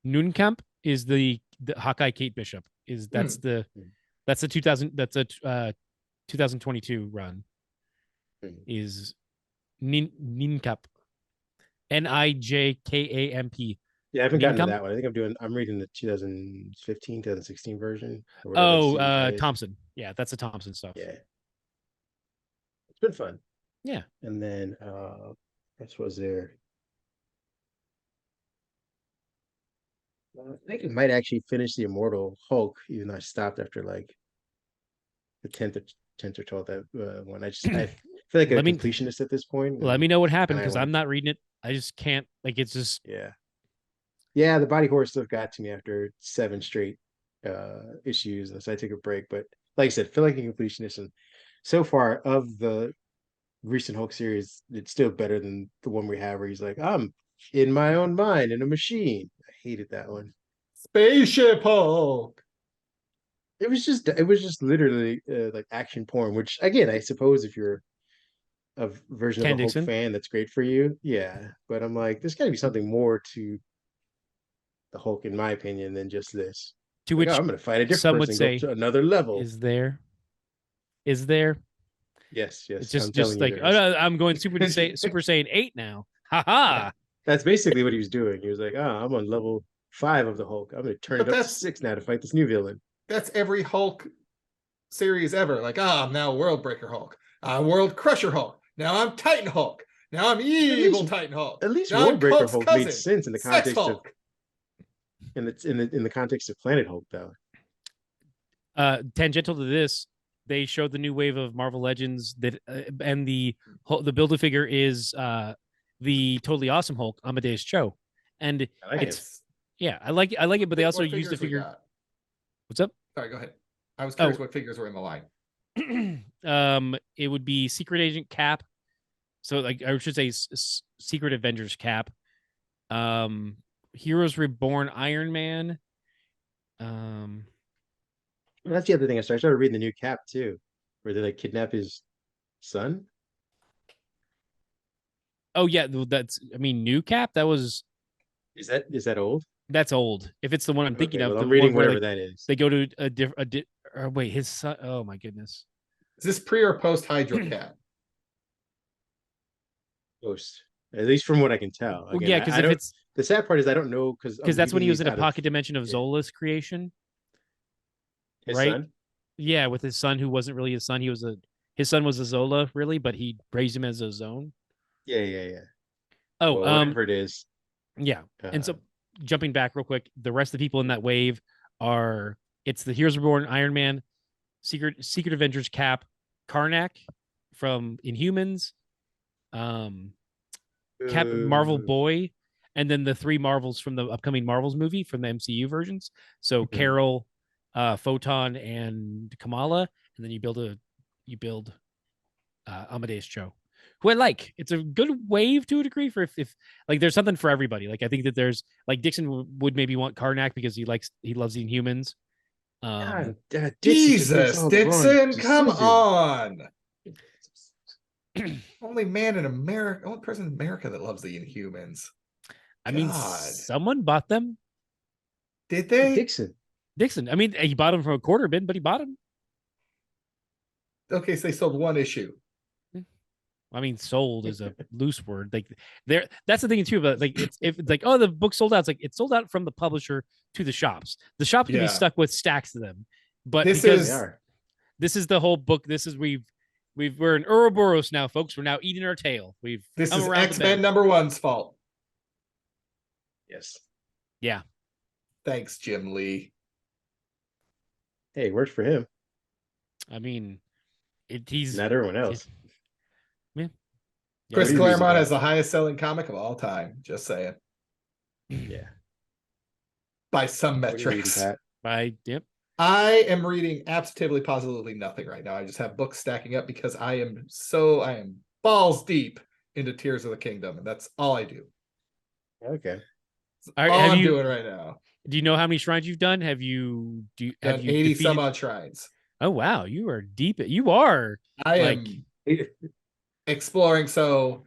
Noonkamp is the Hawkeye Kate Bishop. That's the 2022 run is Nincamp. Nijkamp. Yeah, I haven't gotten to that one. I think I'm reading the 2015, 2016 version. Thompson. Yeah, that's the Thompson stuff. Yeah. It's been fun. Yeah. And then what was there? I think it might actually finish the Immortal Hulk, even though I stopped after like the 10th or 12th one. I feel like a completionist at this point. Let me know what happened because I'm not reading it. I just can't. Like it's just yeah. The body horror stuff got to me after 7 straight issues, and so I took a break. But like I said, feel like a completionist, and so far of the recent Hulk series, it's still better than the one we have where he's like, I'm in my own mind in a machine. I hated that one. Spaceship Hulk. It was just literally like action porn, which again, I suppose if you're a version of a Hulk fan, that's great for you. Yeah. But I'm like, there's gotta be something more to the Hulk, in my opinion, than just this. To which I'm gonna fight a different person, go to another level. Is there? Yes. It's just like, oh no, I'm going Super Saiyan 8 now. Ha. That's basically what he was doing. He was like, I'm on level 5 of the Hulk. I'm gonna turn it up to 6 now to fight this new villain. That's every Hulk series ever. Like, I'm now World Breaker Hulk. I'm World Crusher Hulk. Now I'm Titan Hulk. Now I'm Evil Titan Hulk. At least World Breaker Hulk made sense in the context of in the context of Planet Hulk, though. Tangential to this, they showed the new wave of Marvel Legends that, and the Build-A-Figure is the Totally Awesome Hulk, Amadeus Cho, and I like it, but they also use the figure. What's up? Sorry, go ahead. I was curious what figures were in the line. It would be Secret Agent Cap. So, like, I should say Secret Avengers Cap. Heroes Reborn Iron Man. That's the other thing. I started reading the new Cap too, where they like kidnap his son. Oh yeah, new Cap. That was. Is that old? That's old. If it's the one I'm thinking of, I'm reading whatever that is. They go to a different. Wait, his son. Oh my goodness. Is this pre or post Hydra Cap? Post, at least from what I can tell. Again, yeah, because if it's the sad part is I don't know because that's when he was in a pocket dimension of Zola's creation. His right? Son? Yeah, with his son who wasn't really his son. His son was a Zola, really, but he raised him as a Zone. Yeah. Oh, whatever it is. Yeah, and so jumping back real quick, the rest of the people in that wave it's the Heroes Reborn Iron Man, Secret Avengers Cap, Karnak from Inhumans, Cap Marvel Boy, and then the 3 Marvels from the upcoming Marvels movie from the MCU versions. So Carol, Photon, and Kamala, and then you build Amadeus Cho. who I like. It's a good wave to a degree for if like there's something for everybody. Like I think that there's like Dixon would maybe want Karnak because he loves the Inhumans. Dixon Jesus, Dixon, come on. Only man in America, only person in America that loves the Inhumans. I mean, someone bought them. Did they? Dixon. I mean, he bought them from a quarter bin, but he bought them. Okay, so they sold one issue. I mean, sold is a loose word. Like there, that's the thing too. But like, if it's like, oh, the book sold out. It's like it's sold out from the publisher to the shops. The shops can be stuck with stacks of them. But this is the whole book. This is we're in Ouroboros now, folks. We're now eating our tail. This is X-Men #1's fault. Yes. Yeah. Thanks, Jim Lee. Hey, it works for him. I mean, he's not everyone else. Yeah. Chris Claremont has the highest selling comic of all time. Just saying. Yeah. By some metrics. Yep. I am reading absolutely positively nothing right now. I just have books stacking up because I am balls deep into Tears of the Kingdom, and that's all I do. Okay. All I'm doing right now. Do you know how many shrines you've done? Have you 80 some odd shrines? Oh wow, you are deep. You are. I am exploring. So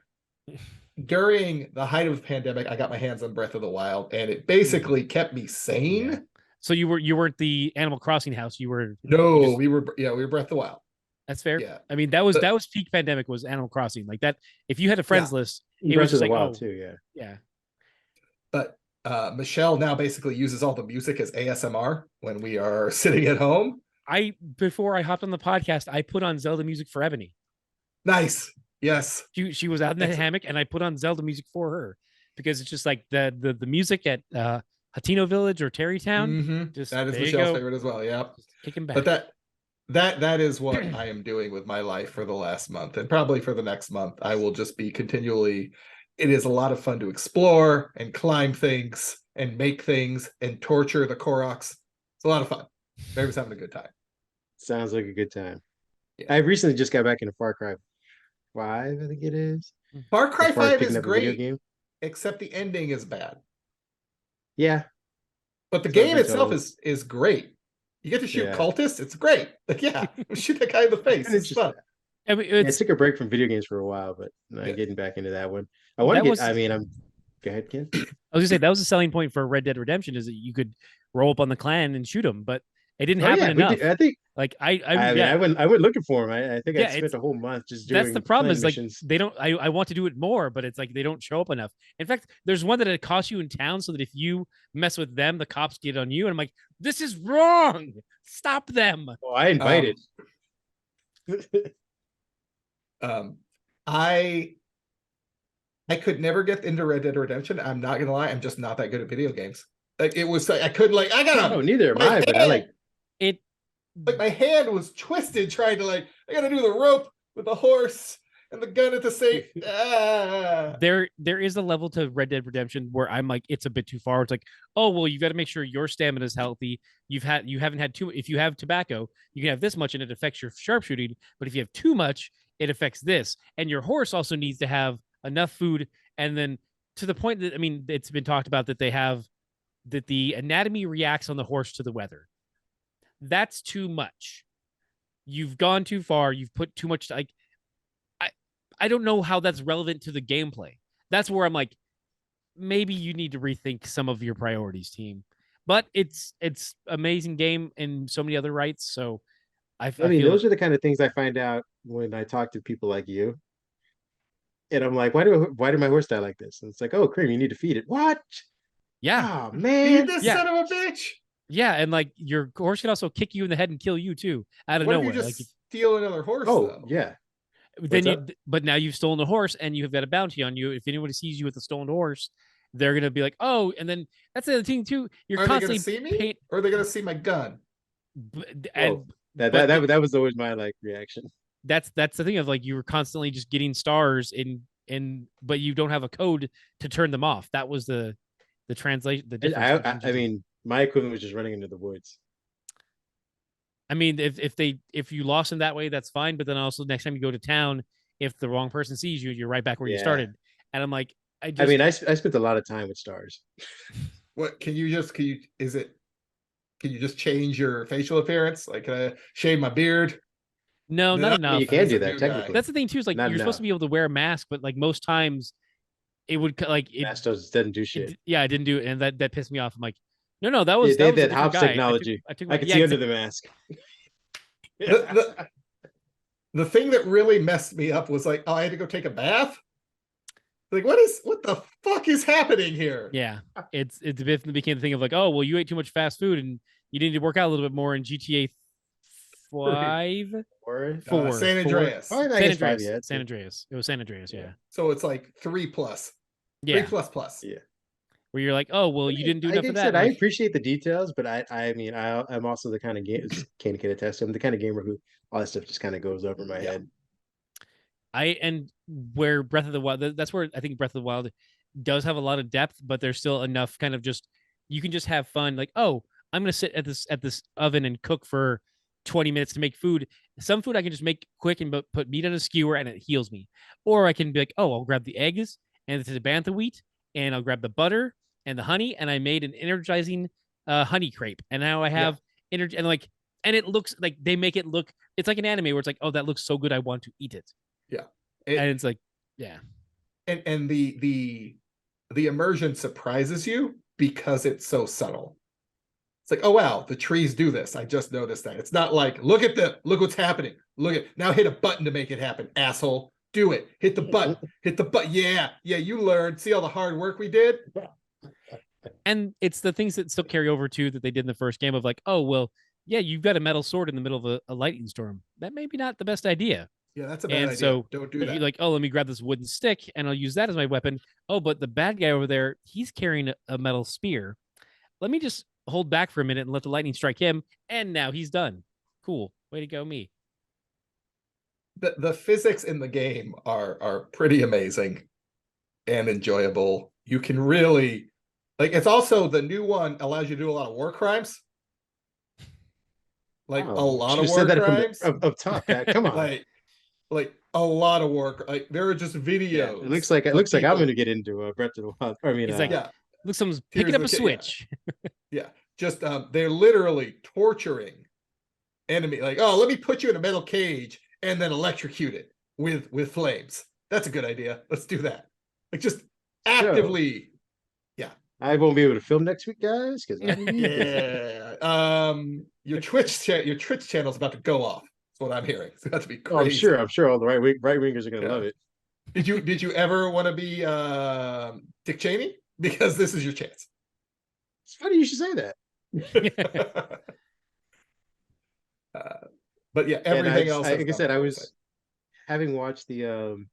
during the height of the pandemic, I got my hands on Breath of the Wild, and it basically kept me sane. Yeah. So you weren't the Animal Crossing house. You were. We were Breath of the Wild. That's fair. Yeah. I mean, that was peak pandemic was Animal Crossing. Like that. If you had a friends list, it was just like too. Yeah. But Michelle now basically uses all the music as ASMR when we are sitting at home. Before I hopped on the podcast, I put on Zelda music for Ebony. Nice. Yes. She was out in the hammock, and I put on Zelda music for her because it's just like the music at Hatino Village or Terrytown. Mm-hmm. That is Michelle's favorite as well. Yeah. Kicking back. But that is what I am doing with my life for the last month, and probably for the next month. I will just be continually. It is a lot of fun to explore and climb things and make things and torture the Koroks. It's a lot of fun. Everybody's having a good time. Sounds like a good time. Yeah. I recently just got back into Far Cry 5, I think it is. Far Cry 5 is great, except the ending is bad. Yeah. But the game itself is great. You get to shoot cultists. It's great. Like, shoot that guy in the face. It's fun. I took a break from video games for a while, but getting back into that one. I want to get. Go ahead, Ken. I was gonna say that was a selling point for Red Dead Redemption is that you could roll up on the clan and shoot them, but it didn't happen enough. I think. Like I went looking for him. I think I spent a whole month just doing. That's the problem. Is missions. Like they don't. I want to do it more, but it's like they don't show up enough. In fact, there's one that it costs you in town, so that if you mess with them, the cops get on you. And I'm like, this is wrong. Stop them. Oh, I invited. I could never get into Red Dead Redemption. I'm not gonna lie. I'm just not that good at video games. Like it was. I couldn't. Like I gotta. No, neither am I. But I like it. Like my hand was twisted trying to I gotta do the rope with the horse and the gun at the same. There is a level to Red Dead Redemption where I'm like, it's a bit too far. It's like, oh well, you got to make sure your stamina is healthy. You haven't had too. If you have tobacco, you can have this much and it affects your sharpshooting. But if you have too much, it affects this. And your horse also needs to have enough food. And then to the point that it's been talked about that that the anatomy reacts on the horse to the weather. That's too much. You've gone too far. You've put too much. I don't know how that's relevant to the gameplay. That's where I'm like, maybe you need to rethink some of your priorities, team. But it's amazing game in so many other rights. So I mean, those are the kind of things I find out when I talk to people like you. And I'm like, why do my horse die like this? And it's like, oh, Kareem, you need to feed it. What? Yeah. Oh man, feed this son of a bitch. Yeah, and like your horse can also kick you in the head and kill you too out of what nowhere. If you just steal another horse. Oh, though? Yeah. But now you've stolen the horse and you have got a bounty on you. If anybody sees you with a stolen horse, they're gonna be like, oh, and then that's the other thing too. You're constantly they gonna see me, or are they gonna see my gun? That was always my reaction. That's the thing of you were constantly just getting stars but you don't have a code to turn them off. That was the translation. The difference. I mean, my equipment was just running into the woods. I mean, if you lost them that way, that's fine. But then also next time you go to town, if the wrong person sees you, you're right back where you started. And I'm like, I spent a lot of time with stars. What can you just change your facial appearance? Like, can I shave my beard? No, not enough. You can do that technically. That's the thing too. Is like you're supposed to be able to wear a mask, but like most times, it would like it mask doesn't do shit. It didn't do it, and that pissed me off. I'm like, no, that was that hops technology. I can see under the mask. The thing that really messed me up was like, oh, I had to go take a bath. Like, what the fuck is happening here? Yeah, it became the thing of like, oh, well, you ate too much fast food and you need to work out a little bit more in GTA 5 or 4. San Andreas. San Andreas. It was San Andreas. Yeah. So it's like 3+. Yeah. 3++. Yeah. Where you're like, oh, well, you didn't do enough of that. I appreciate the details, but I'm also the kind of game can attest. I'm the kind of gamer who all that stuff just kind of goes over my head. Where Breath of the Wild, that's where I think Breath of the Wild does have a lot of depth, but there's still enough kind of just, you can just have fun. Like, oh, I'm going to sit at this oven and cook for 20 minutes to make food. Some food I can just make quick and put meat on a skewer and it heals me. Or I can be like, oh, I'll grab the eggs and the bantha wheat and I'll grab the butter and the honey, and I made an energizing honey crepe. And now I have energy, and it looks like they make it look, it's like an anime where it's like, oh, that looks so good, I want to eat it. Yeah. And it's like, yeah. And the immersion surprises you because it's so subtle. It's like, oh wow, the trees do this. I just noticed that. It's not like, look what's happening. Now hit a button to make it happen, asshole. Do it. Hit the button. Yeah, you learned. See all the hard work we did? And it's the things that still carry over too that they did in the first game of like, oh, well, yeah, you've got a metal sword in the middle of a lightning storm. That may be not the best idea. Yeah, that's a bad idea. So don't do that. You're like, oh, let me grab this wooden stick and I'll use that as my weapon. Oh, but the bad guy over there, he's carrying a metal spear. Let me just hold back for a minute and let the lightning strike him. And now he's done. Cool. Way to go, me. The physics in the game are pretty amazing and enjoyable. You can really, like, it's also, the new one allows you to do a lot of war crimes. Like a lot of war crimes. Up top, come on. like a lot of work. Like there are just videos. Yeah, it looks like I'm going to get into Breath of the Wild. I mean, it's like, look, someone's picking up a switch. Yeah, just they're literally torturing enemy. Like, oh, let me put you in a metal cage and then electrocute it with flames. That's a good idea. Let's do that. Like, just actively. Yeah. I won't be able to film next week, guys, because your Twitch channel is about to go off. That's what I'm hearing. It's about to be crazy. I'm sure all the right wingers are gonna love it. Did you ever want to be Dick Cheney? Because this is your chance. It's funny you should say that. But yeah, everything else. Like I said, I was having watched the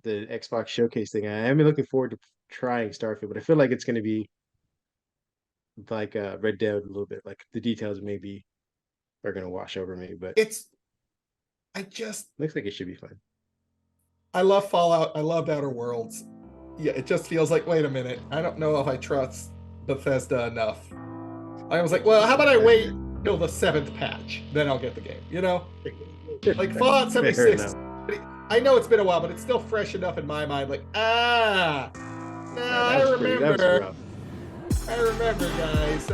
Xbox showcase thing. I am looking forward to trying Starfield, but I feel like it's going to be like Red Dead a little bit. Like the details maybe are going to wash over me, but looks like it should be fun. I love Fallout. I loved Outer Worlds. Yeah, it just feels like, wait a minute, I don't know if I trust Bethesda enough. I was like, well, how about I wait till the 7th patch, then I'll get the game, you know? Like Fallout 76, I know it's been a while, but it's still fresh enough in my mind, like, I remember, guys,